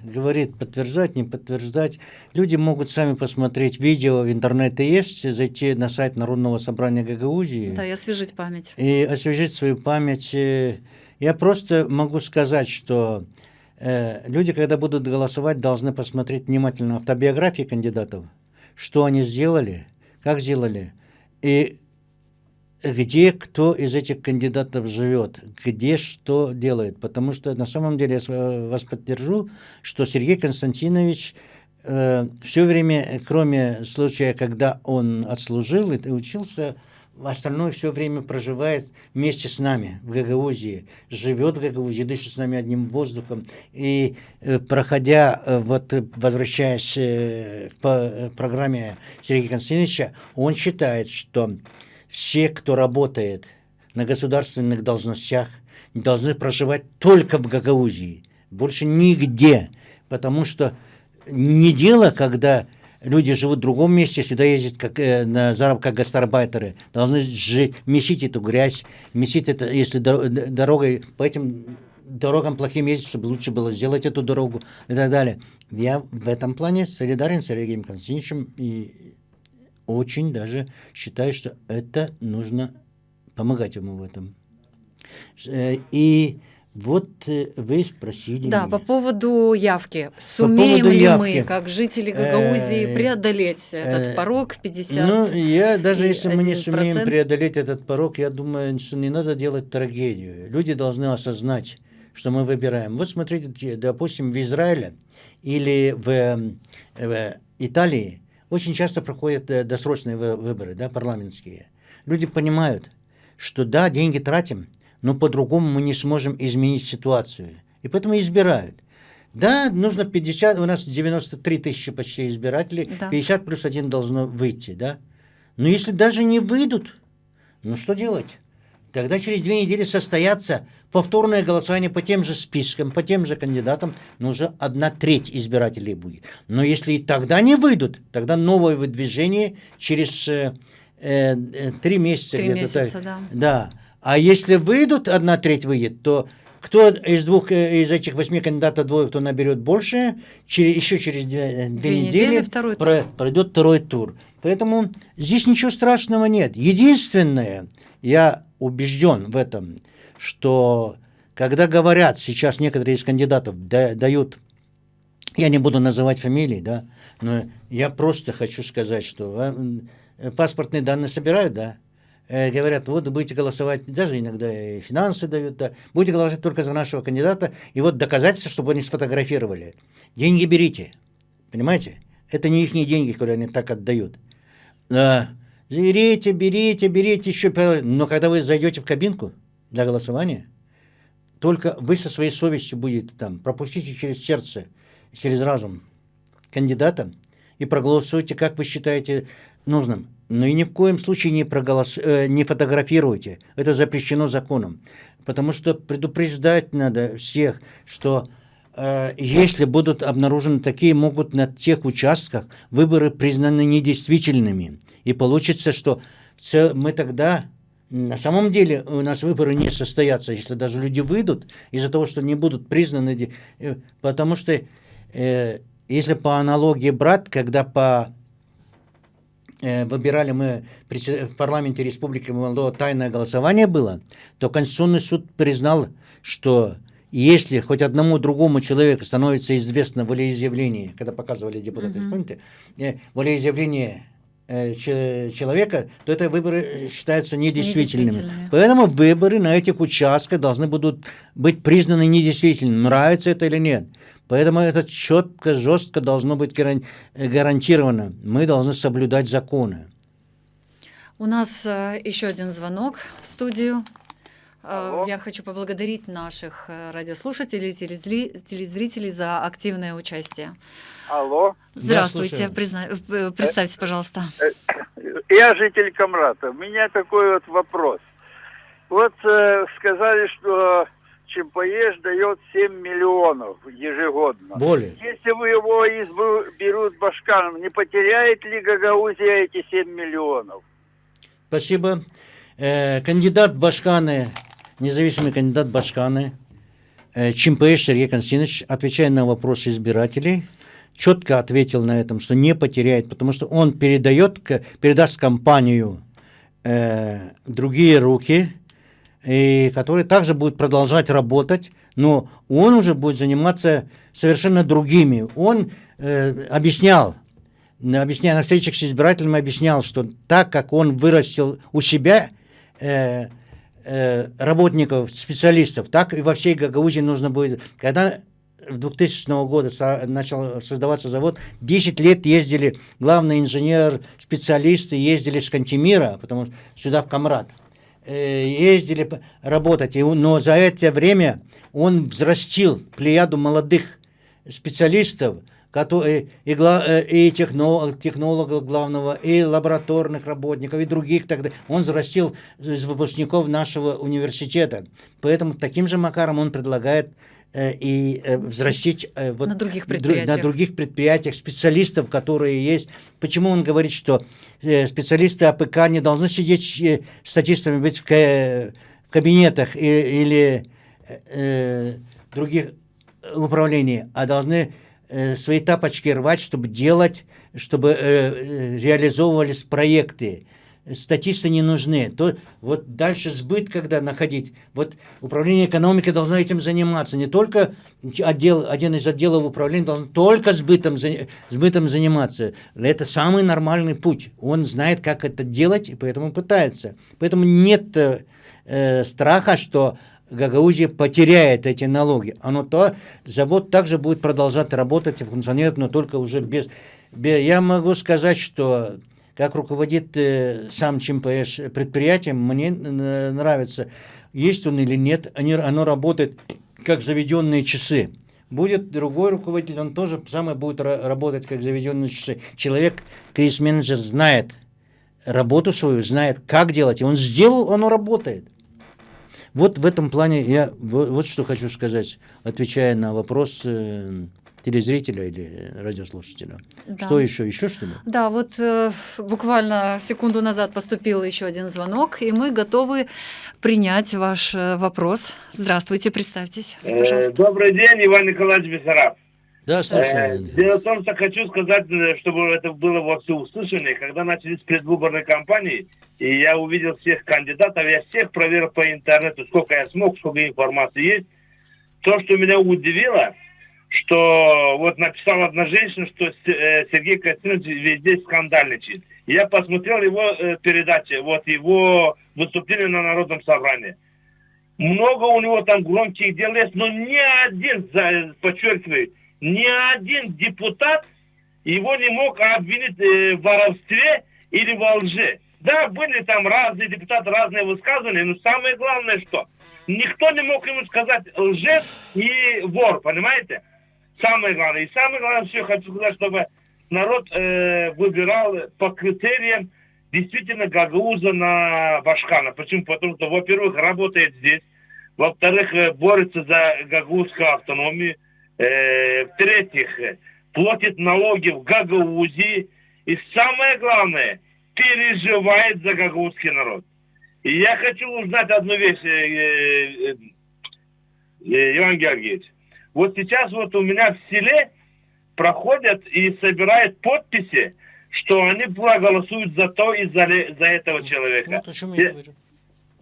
говорить, подтверждать, не подтверждать. Люди могут сами посмотреть видео, в интернете есть, зайти на сайт Народного собрания Гагаузии. Да, и освежить память. И освежить свою память. Я просто могу сказать, что люди, когда будут голосовать, должны посмотреть внимательно автобиографии кандидатов, что они сделали, как сделали, и где кто из этих кандидатов живет, где что делает. Потому что на самом деле я вас поддержу, что Сергей Константинович все время, кроме случая, когда он отслужил и учился, остальное все время проживает вместе с нами в Гагаузии, живет в Гагаузии, дышит с нами одним воздухом. И возвращаясь к программе Сергея Константиновича, он считает, что все, кто работает на государственных должностях, должны проживать только в Гагаузии, больше нигде, потому что не дело, когда люди живут в другом месте, сюда ездят на заработок как гастарбайтеры, должны жить, месить эту грязь, месить это, если дорогой, по этим дорогам плохим ездить, чтобы лучше было сделать эту дорогу и так далее. Я в этом плане солидарен с Сергеем Константиновичем и очень даже считаю, что это нужно помогать ему в этом. И вот вы спросили Да, меня. по поводу явки. Сумеем ли явки. мы, как жители Гагаузии, преодолеть этот порог 50%? Ну, если мы не сумеем преодолеть этот порог, я думаю, что не надо делать трагедию. Люди должны осознать, что мы выбираем. Вот смотрите, допустим, в Израиле или в Италии очень часто проходят досрочные выборы, да, парламентские. Люди понимают, что да, деньги тратим, но по-другому мы не сможем изменить ситуацию. И поэтому избирают. Да, нужно 50, у нас 93 тысячи почти избирателей, да. 50 плюс 1 должно выйти, да. Но если даже не выйдут, ну что делать? Тогда через 2 недели состоятся повторное голосование по тем же спискам, по тем же кандидатам, но уже 1/3 избирателей будет. Но если и тогда не выйдут, тогда новое выдвижение через 3 месяца. 3 месяца, да. Да. А если выйдут, 1/3 выйдет, то кто из этих 8 кандидатов, 2, кто наберет больше, еще через 2 недели пройдет второй тур. Поэтому здесь ничего страшного нет. Единственное, я убежден в этом, что когда говорят, сейчас некоторые из кандидатов дают, я не буду называть фамилии, да, но я просто хочу сказать, что паспортные данные собирают, да, говорят, вот будете голосовать, даже иногда и финансы дают, да, будете голосовать только за нашего кандидата, и вот доказательства, чтобы они сфотографировали. Деньги берите, понимаете? Это не их деньги, которые они так отдают. Берите еще, но когда вы зайдете в кабинку для голосования, только вы со своей совестью будете там, пропустите через сердце, через разум кандидата и проголосуйте, как вы считаете нужным. Но и ни в коем случае не фотографируйте. Это запрещено законом. Потому что предупреждать надо всех, что если будут обнаружены такие, могут на тех участках выборы признаны недействительными. И получится, что мы тогда, на самом деле, у нас выборы не состоятся, если даже люди выйдут, из-за того, что не будут признаны. Потому что, если по аналогии брать, когда выбирали мы в парламенте Республики Молдова, тайное голосование было, то Конституционный суд признал, что если хоть одному другому человеку становится известно волеизъявление, когда показывали депутаты, помните, волеизъявление человека, то это выборы считаются недействительными. Поэтому выборы на этих участках должны будут быть признаны недействительными, нравится это или нет. Поэтому это четко, жестко должно быть гарантировано. Мы должны соблюдать законы. У нас еще один звонок в студию. Алло. Я хочу поблагодарить наших радиослушателей, телезрителей за активное участие. Алло. Здравствуйте, слушаю. представьте, пожалуйста. Я житель Камрата. У меня такой вот вопрос. Вот сказали, что ЧПЕШ дает 7 миллионов ежегодно. Более. Если вы его берут Башканом, не потеряет ли Гагаузия эти 7 миллионов? Спасибо. Кандидат Башканы, независимый кандидат Башканы, ЧМПШ Сергей Константинович, отвечая на вопросы избирателей, четко ответил на этом, что не потеряет, потому что он передаст компанию другие руки, и которые также будут продолжать работать, но он уже будет заниматься совершенно другими. Он объяснял на встречах с избирателями, объяснял, что так как он вырастил у себя работников, специалистов, так и во всей Гагаузии нужно будет. Когда в 2000 года начал создаваться завод, 10 лет ездили главный инженер, специалисты ездили с Кантемира, потому что сюда в Камрат, ездили работать, но за это время он взрастил плеяду молодых специалистов, и технологов главного, и лабораторных работников, и других. Он взрастил из выпускников нашего университета. Поэтому таким же макаром он предлагает и взрастить на других предприятиях специалистов, которые есть. Почему он говорит, что специалисты АПК не должны сидеть статистами, быть в кабинетах или других управлений, а должны свои тапочки рвать, чтобы реализовывались проекты. Статисты не нужны. Вот дальше сбыт, когда находить. Вот управление экономикой должно этим заниматься. Не только один из отделов управления должен только сбытом заниматься. Это самый нормальный путь. Он знает, как это делать, и поэтому пытается. Поэтому нет страха, что Гагаузия потеряет эти налоги. Завод также будет продолжать работать и функционировать, но только уже без... Я могу сказать, что как руководит сам ЧМПШ предприятием, мне нравится, есть он или нет, оно работает как заведенные часы. Будет другой руководитель, он тоже самое будет работать как заведенные часы. Человек, кризис-менеджер, знает работу свою, знает, как делать, и он сделал, оно работает. Вот в этом плане я вот что хочу сказать, отвечая на вопрос телезрителя или радиослушателя. Да. Что еще? Еще что-нибудь? Да, вот буквально секунду назад поступил еще один звонок, и мы готовы принять ваш вопрос. Здравствуйте, представьтесь, пожалуйста. Добрый день, Иван Николаевич Бессараб. Да, слушаю. Дело в том, что хочу сказать, чтобы это было во всеуслышание, когда начались предвыборные кампании, и я увидел всех кандидатов, я всех проверил по интернету, сколько я смог, сколько информации есть. То, что меня удивило, что вот написала одна женщина, что Сергей Константинович везде скандальничает. Я посмотрел его передачи, вот его выступление на Народном собрании. Много у него там громких дел есть, но ни один, подчеркиваю, ни один депутат его не мог обвинить в воровстве или во лжи. Да, были там разные депутаты, разные высказывания, но самое главное, что никто не мог ему сказать лжец и вор, понимаете? Самое главное. И самое главное, что я хочу сказать, чтобы народ выбирал по критериям действительно Гагауза на Башкана. Почему? Потому что, во-первых, работает здесь, во-вторых, борется за гагаузскую автономию, в-третьих, платит налоги в Гагаузии, и самое главное, переживает за гагаузский народ. И я хочу узнать одну вещь, Иван Георгиевич. Вот сейчас вот у меня в селе проходят и собирают подписи, что они проголосуют за то и за этого человека. Вот о чем я говорю.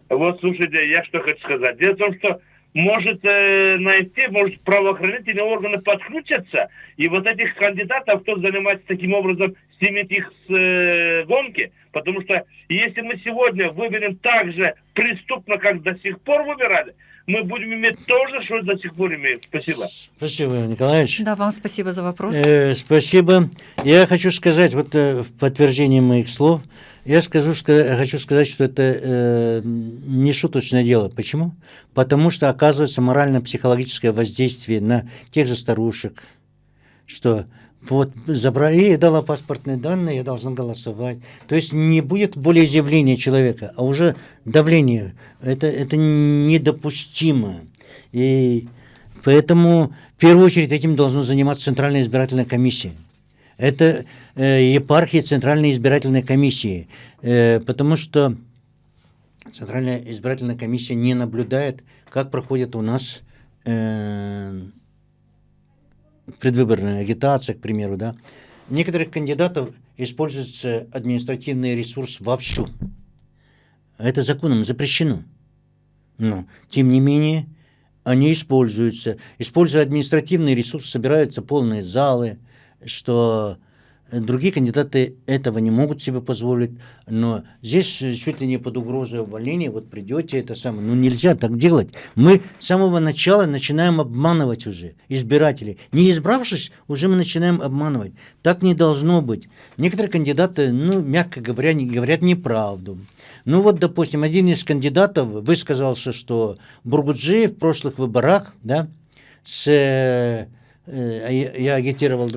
Вот, слушайте, я что хочу сказать. Дело в том, что может правоохранительные органы подключатся, и вот этих кандидатов, кто занимается таким образом, снимет их с гонки. Потому что если мы сегодня выберем так же преступно, как до сих пор выбирали, мы будем иметь то же, что до сих пор имеем. Спасибо. Спасибо, Иван Николаевич. Да, вам спасибо за вопрос. Спасибо. Я хочу сказать, вот в подтверждение моих слов, хочу сказать, что это не шуточное дело. Почему? Потому что оказывается морально-психологическое воздействие на тех же старушек, что вот забрали, я дала паспортные данные, я должна голосовать. То есть не будет волеизъявления человека, а уже давление. Это недопустимо. И поэтому в первую очередь этим должна заниматься Центральная избирательная комиссия. Это епархия Центральной избирательной комиссии, потому что Центральная избирательная комиссия не наблюдает, как проходит у нас предвыборная агитация, к примеру, да. Некоторых кандидатов используется административный ресурс вовсю. Это законом запрещено. Но, тем не менее, они используются. Используя административный ресурс, собираются полные залы, что другие кандидаты этого не могут себе позволить, но здесь чуть ли не под угрозой увольнения, вот придете, это самое, ну нельзя так делать. Мы с самого начала начинаем обманывать уже избирателей. Не избравшись, уже мы начинаем обманывать. Так не должно быть. Некоторые кандидаты, ну, мягко говоря, говорят неправду. Ну вот, допустим, один из кандидатов высказался, что Бургуджи в прошлых выборах, да, я агитировал за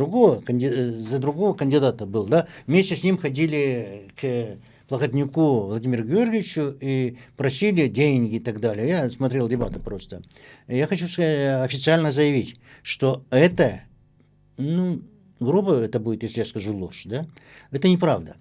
другого кандидата был, да, вместе с ним ходили к Плохотнюку Владимиру Георгиевичу и просили деньги и так далее. Я смотрел дебаты просто. Я хочу официально заявить, что это, ну, грубо это будет, если я скажу ложь, да, это неправда.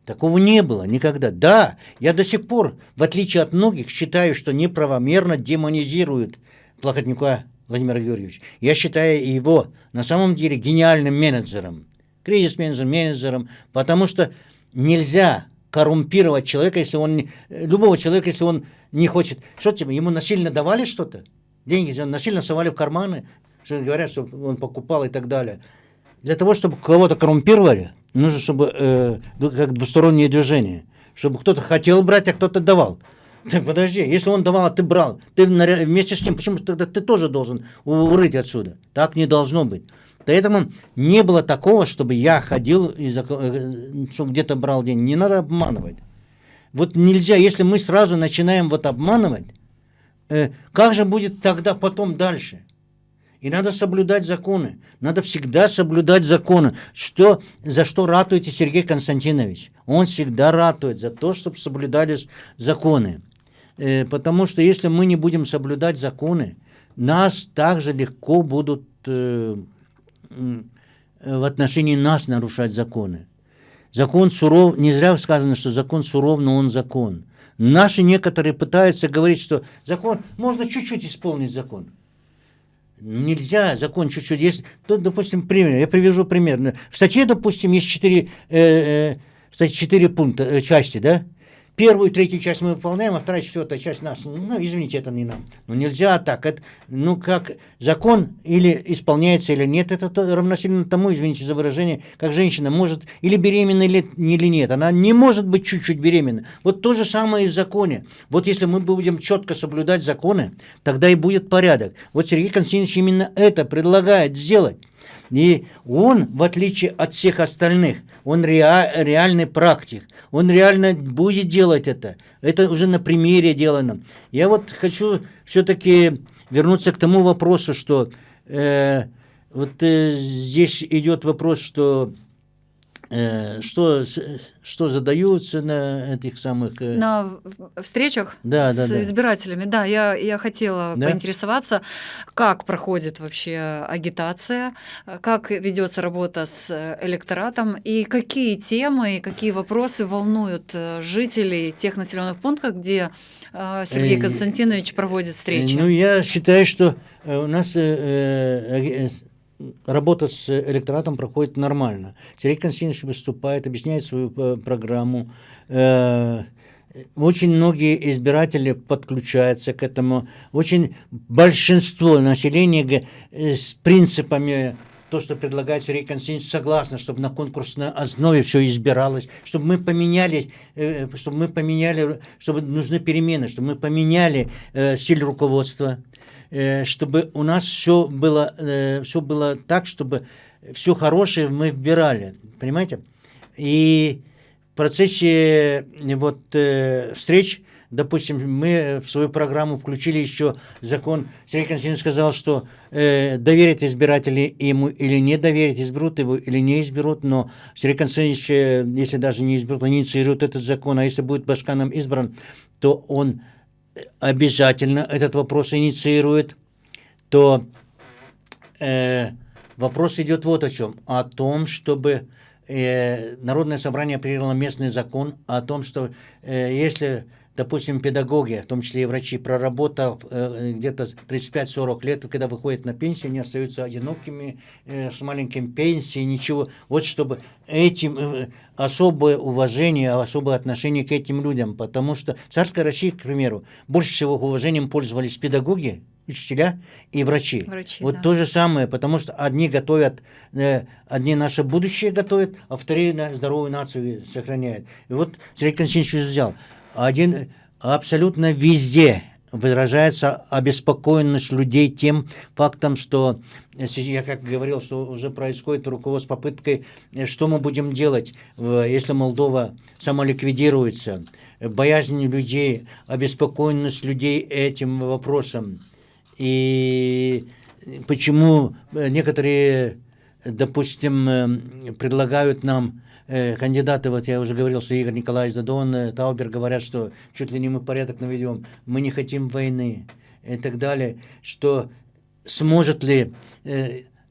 Такого не было никогда. Да, я до сих пор, в отличие от многих, считаю, что неправомерно демонизируют Плохотнюка Владимира Георгиевича. Я считаю его на самом деле гениальным менеджером, кризис-менеджером, потому что нельзя коррумпировать человека, любого человека, если он не хочет. Что тебе, ему насильно давали что-то? Деньги насильно совали в карманы, что говорят, что он покупал и так далее. Для того, чтобы кого-то коррумпировали, нужно, чтобы как двустороннее движение, чтобы кто-то хотел брать, а кто-то давал. Так, подожди, если он давал, а ты брал, ты вместе с ним, почему тогда ты тоже должен урыть отсюда? Так не должно быть. Поэтому не было такого, чтобы я ходил, чтобы где-то брал деньги. Не надо обманывать. Вот нельзя, если мы сразу начинаем вот обманывать, как же будет тогда потом дальше? И надо соблюдать законы. Надо всегда соблюдать законы. За что ратует Сергей Константинович? Он всегда ратует за то, чтобы соблюдались законы. Потому что если мы не будем соблюдать законы, нас также легко будут в отношении нас нарушать законы. Закон суров, не зря сказано, что закон суров, но он закон. Наши некоторые пытаются говорить, что закон, можно чуть-чуть исполнить закон. Нельзя закон чуть-чуть. Есть, допустим, пример. Я привяжу пример. В статье, допустим, есть 4 пункта, части, да? Первую и третью часть мы выполняем, а вторая, четвертая часть нас. Ну, извините, это не нам. Но нельзя так. Это, как закон или исполняется, или нет, это равносильно тому, извините за выражение, как женщина может или беременна, или нет. Она не может быть чуть-чуть беременна. Вот то же самое и в законе. Вот если мы будем четко соблюдать законы, тогда и будет порядок. Вот Сергей Константинович именно это предлагает сделать. И он, в отличие от всех остальных, он реальный практик. Он реально будет делать это. Это уже на примере делано. Я вот хочу все-таки вернуться к тому вопросу, что здесь идет вопрос, что задаются на этих самых... На встречах с избирателями. Да, я хотела поинтересоваться, как проходит вообще агитация, как ведется работа с электоратом и какие темы, какие вопросы волнуют жителей тех населенных пунктов, где Сергей Константинович проводит встречи. Ну, я считаю, что у нас... работа с электоратом проходит нормально. Сергей Константинович выступает, объясняет свою программу. Очень многие избиратели подключаются к этому. Очень большинство населения с принципами, то, что предлагает Сергей Константинович, согласно, чтобы на конкурсной основе все избиралось, чтобы мы поменяли, чтобы нужны перемены, чтобы мы поменяли стиль руководства, чтобы у нас все было так, чтобы все хорошее мы выбирали, понимаете? И процессе встреч, допустим, мы в свою программу включили еще закон. Сергей Константинович сказал, что доверят избиратели ему или не доверят, изберут его или не изберут, но Сергей Константинович, если даже не изберут, он инициирует этот закон, а если будет Башканом избран, то он обязательно этот вопрос инициирует, то вопрос идет вот о чем. О том, чтобы Народное собрание приняло местный закон о том, что если, допустим, педагоги, в том числе и врачи, проработав где-то 35-40 лет, когда выходят на пенсию, они остаются одинокими, с маленьким пенсией, ничего. Вот чтобы этим особое уважение, особое отношение к этим людям, потому что в царской России, к примеру, больше всего уважением пользовались педагоги, учителя и врачи. Вот да. то же самое, потому что одни готовят, одни наше будущее готовят, а вторые здоровую нацию сохраняют. И вот Сергей Константинович взял. Абсолютно везде выражается обеспокоенность людей тем фактом, что, я как говорил, что уже происходит руководство с попыткой, что мы будем делать, если Молдова самоликвидируется, боязнь людей, обеспокоенность людей этим вопросом. И почему некоторые, допустим, предлагают нам кандидаты, вот я уже говорил, что Игорь Николаевич Дадон, Таубер говорят, что чуть ли не мы порядок наведем, мы не хотим войны и так далее, что сможет ли,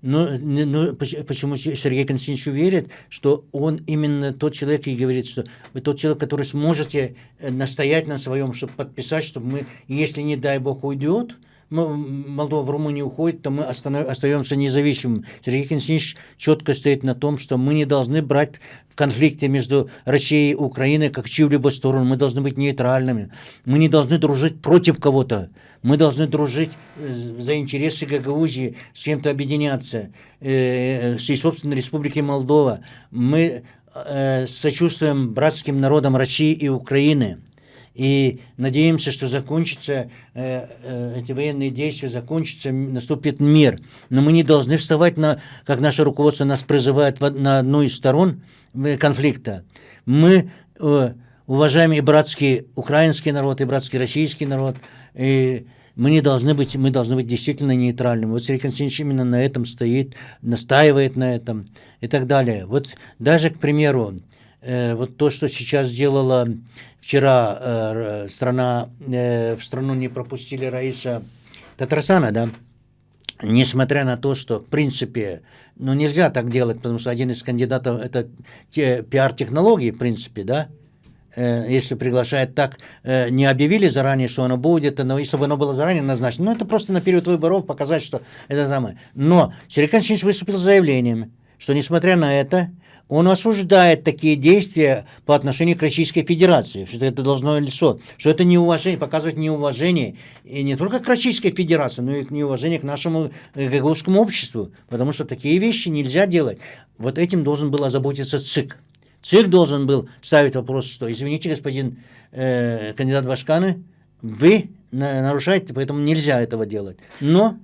почему Сергей Константинович верит, что он именно тот человек и говорит, что вы тот человек, который сможете настоять на своем, чтобы подписать, чтобы мы, если не дай бог уйдет, Молдова в Румынию уходит, то мы остаемся независимым. Сергей Константинович четко стоит на том, что мы не должны брать в конфликте между Россией и Украиной как чью-либо сторону. Мы должны быть нейтральными. Мы не должны дружить против кого-то. Мы должны дружить за интересы Гагаузии, с кем-то объединяться. И, собственно, Республики Молдова. Мы сочувствуем братским народам России и Украины. И надеемся, что закончатся эти военные действия, закончатся, наступит мир. Но мы не должны вставать, как наше руководство нас призывает, на одну из сторон конфликта. Мы уважаем и братский украинский народ, и братский российский народ. И мы должны быть действительно нейтральными. Вот Сергей Константинович именно на этом стоит, настаивает на этом и так далее. Вот даже, к примеру, вот то, что сейчас сделала вчера страна, в страну не пропустили Раиса Татрасана, да, несмотря на то, что, в принципе, нельзя так делать, потому что один из кандидатов – это пиар-технологии, в принципе, да, если приглашает так, не объявили заранее, что оно будет, но если бы оно было заранее назначено, это просто на период выборов показать, что это самое. Но Сергей Константинович выступил с заявлением, что, несмотря на это, он осуждает такие действия по отношению к Российской Федерации, что это должно лицо, что это неуважение, показывает неуважение и не только к Российской Федерации, но и неуважение к нашему гагаузскому обществу, потому что такие вещи нельзя делать. Вот этим должен был озаботиться ЦИК. ЦИК должен был ставить вопрос, что, извините, господин кандидат Башканы, вы нарушаете, поэтому нельзя этого делать. Но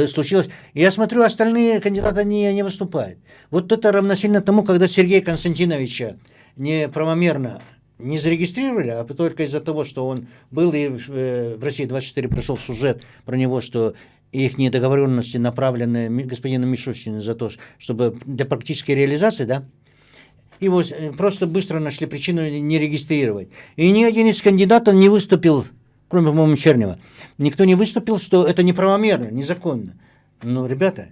случилось. Я смотрю, остальные кандидаты не выступают. Вот это равносильно тому, когда Сергея Константиновича неправомерно не зарегистрировали, а только из-за того, что он был и в России 24 прошел сюжет про него, что их недоговоренности направлены господином Мишустиным за то, чтобы для практической реализации, да, его просто быстро нашли причину не регистрировать. И ни один из кандидатов не выступил, кроме, по-моему, Чернева. Никто не выступил, что это неправомерно, незаконно. Но, ребята,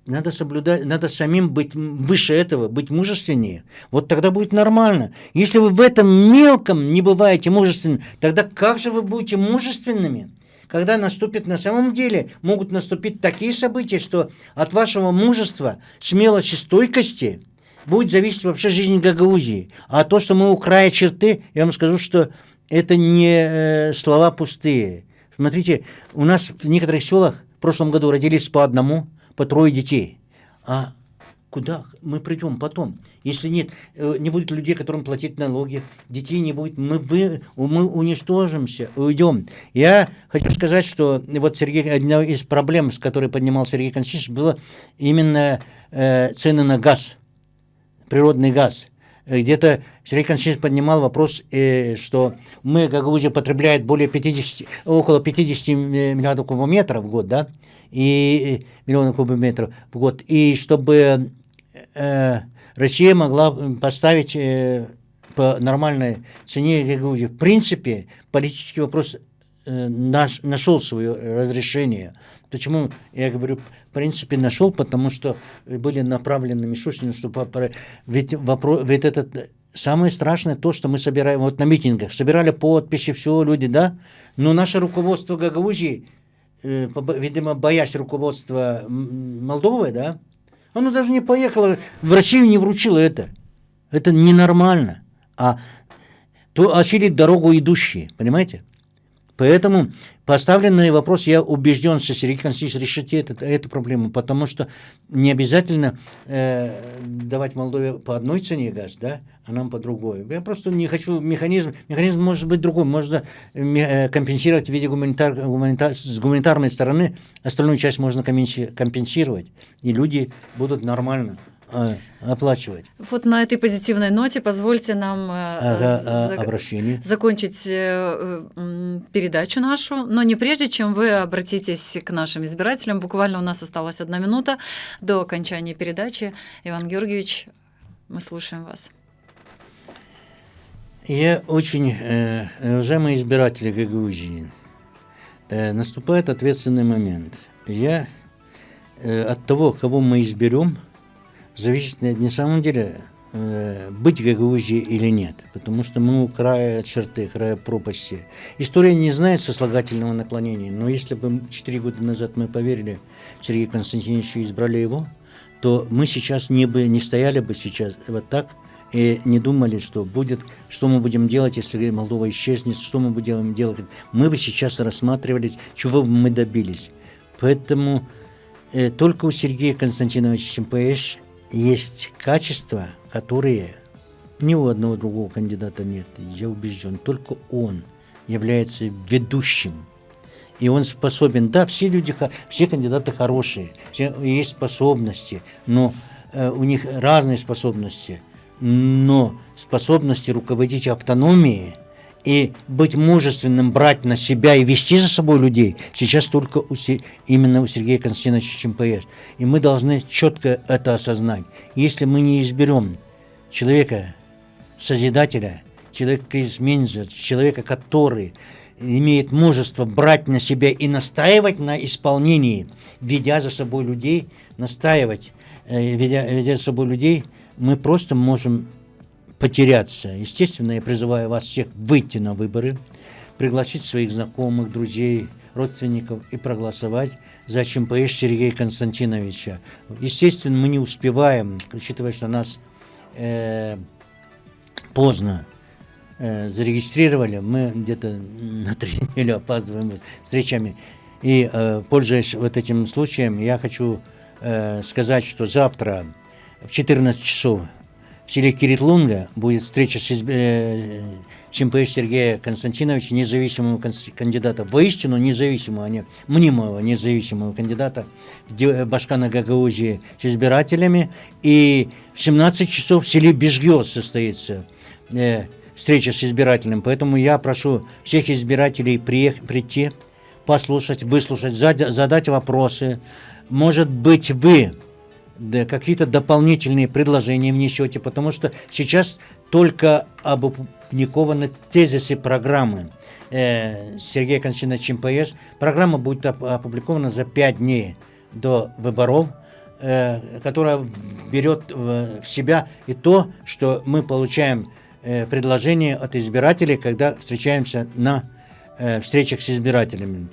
надо соблюдать, надо самим быть выше этого, быть мужественнее. Вот тогда будет нормально. Если вы в этом мелком не бываете мужественными, тогда как же вы будете мужественными? Когда наступит на самом деле, могут наступить такие события, что от вашего мужества, смелости, стойкости будет зависеть вообще жизнь Гагаузии. А то, что мы у края черты, я вам скажу, что это не слова пустые. Смотрите, у нас в некоторых селах в прошлом году родились по одному, по трое детей. А куда мы придем потом? Если нет, не будет людей, которым платить налоги, детей не будет, мы уничтожимся, уйдем. Я хочу сказать, что вот одна из проблем, с которой поднимал Сергей Константинович, было именно цены на газ, природный газ. где-то Сергей Константинович поднимал вопрос, что мы, Гагаузия, потребляет около 50 миллиардов кубометров в год, да, и миллионов кубометров в год, и чтобы Россия могла поставить по нормальной цене Гагаузии. В принципе, политический вопрос нашел свое разрешение. Почему я говорю, в принципе, нашел, потому что были направлены мишустины, ведь это самое страшное то, что мы собираем вот на митингах, собирали подписи, все люди, да, но наше руководство Гагаузии, видимо, боясь руководства Молдовы, да, оно даже не поехало в Россию, не вручило это. Это ненормально. А то осилит дорогу идущие, понимаете? Поэтому поставленный вопрос, я убежден, что Сергей Константинович решит эту проблему, потому что не обязательно давать Молдове по одной цене газ, да, а нам по другой. Я просто не хочу механизм может быть другой, можно компенсировать в виде с гуманитарной стороны, остальную часть можно компенсировать, и люди будут нормально оплачивать. Вот на этой позитивной ноте позвольте нам закончить передачу нашу, но не прежде, чем вы обратитесь к нашим избирателям. Буквально у нас осталась 1 минута до окончания передачи. Иван Георгиевич, мы слушаем вас. Я очень, уважаемые избиратели Гагаузии, наступает ответственный момент. От того, кого мы изберем, зависит на самом деле быть в Гагаузии или нет, потому что мы у края черты, края пропасти. История не знает сослагательного наклонения, но если бы 4 года назад мы поверили Сергею Константиновичу и избрали его, то мы сейчас не стояли бы сейчас вот так и не думали, что мы будем делать, если Молдова исчезнет, что мы будем делать. Мы бы сейчас рассматривали, чего бы мы добились. Поэтому только у Сергея Константиновича ЧМПС есть качества, которые ни у одного другого кандидата нет. Я убежден, только он является ведущим. И он способен, да, все кандидаты хорошие, есть способности, но у них разные способности, но способности руководить автономией и быть мужественным, брать на себя и вести за собой людей сейчас только именно у Сергея Константиновича ЧМПС. И мы должны четко это осознать. Если мы не изберем человека-созидателя, человека-кризис-менеджера, человека, который имеет мужество брать на себя и настаивать на исполнении, ведя за собой людей, ведя за собой людей, мы просто можем потеряться. Естественно, я призываю вас всех выйти на выборы, пригласить своих знакомых, друзей, родственников и проголосовать за ЧМПС Сергея Константиновича. Естественно, мы не успеваем, учитывая, что нас поздно зарегистрировали, мы где-то на 3 недели опаздываем с встречами. И, пользуясь вот этим случаем, я хочу сказать, что завтра в 14 часов в селе Киритлунга будет встреча с ЧМПС Сергея Константиновича, независимого кандидата, воистину независимого, а не мнимого независимого кандидата в Башкана Гагаузии с избирателями. И в 17 часов в селе Бежгёз состоится встреча с избирателем. Поэтому я прошу всех избирателей прийти, послушать, выслушать, задать вопросы. Может быть, вы какие-то дополнительные предложения внесете, потому что сейчас только опубликованы тезисы программы Сергея Константиновича ЧМПС. Программа будет опубликована за 5 дней до выборов, которая берет в себя и то, что мы получаем предложения от избирателей, когда встречаемся на встречах с избирателями.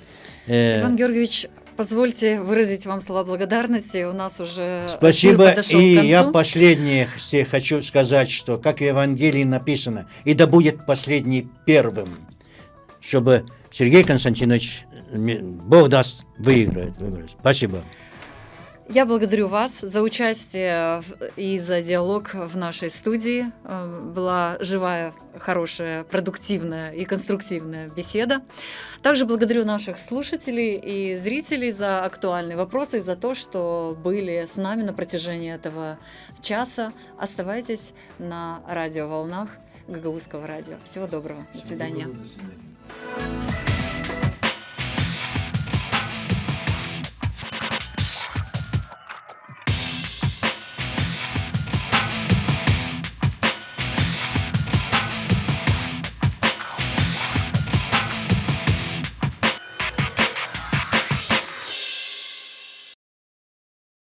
Иван Георгиевич, позвольте выразить вам слова благодарности. У нас уже спасибо. Подошел И к концу. я последнее хочу сказать, что, как в Евангелии написано, и да будет последний первым, чтобы Сергей Константинович, Бог даст, выиграет выборы. Спасибо. Я благодарю вас за участие и за диалог в нашей студии. Была живая, хорошая, продуктивная и конструктивная беседа. Также благодарю наших слушателей и зрителей за актуальные вопросы и за то, что были с нами на протяжении этого часа. Оставайтесь на радиоволнах Гагаузского радио. Всего доброго. До свидания. До свидания.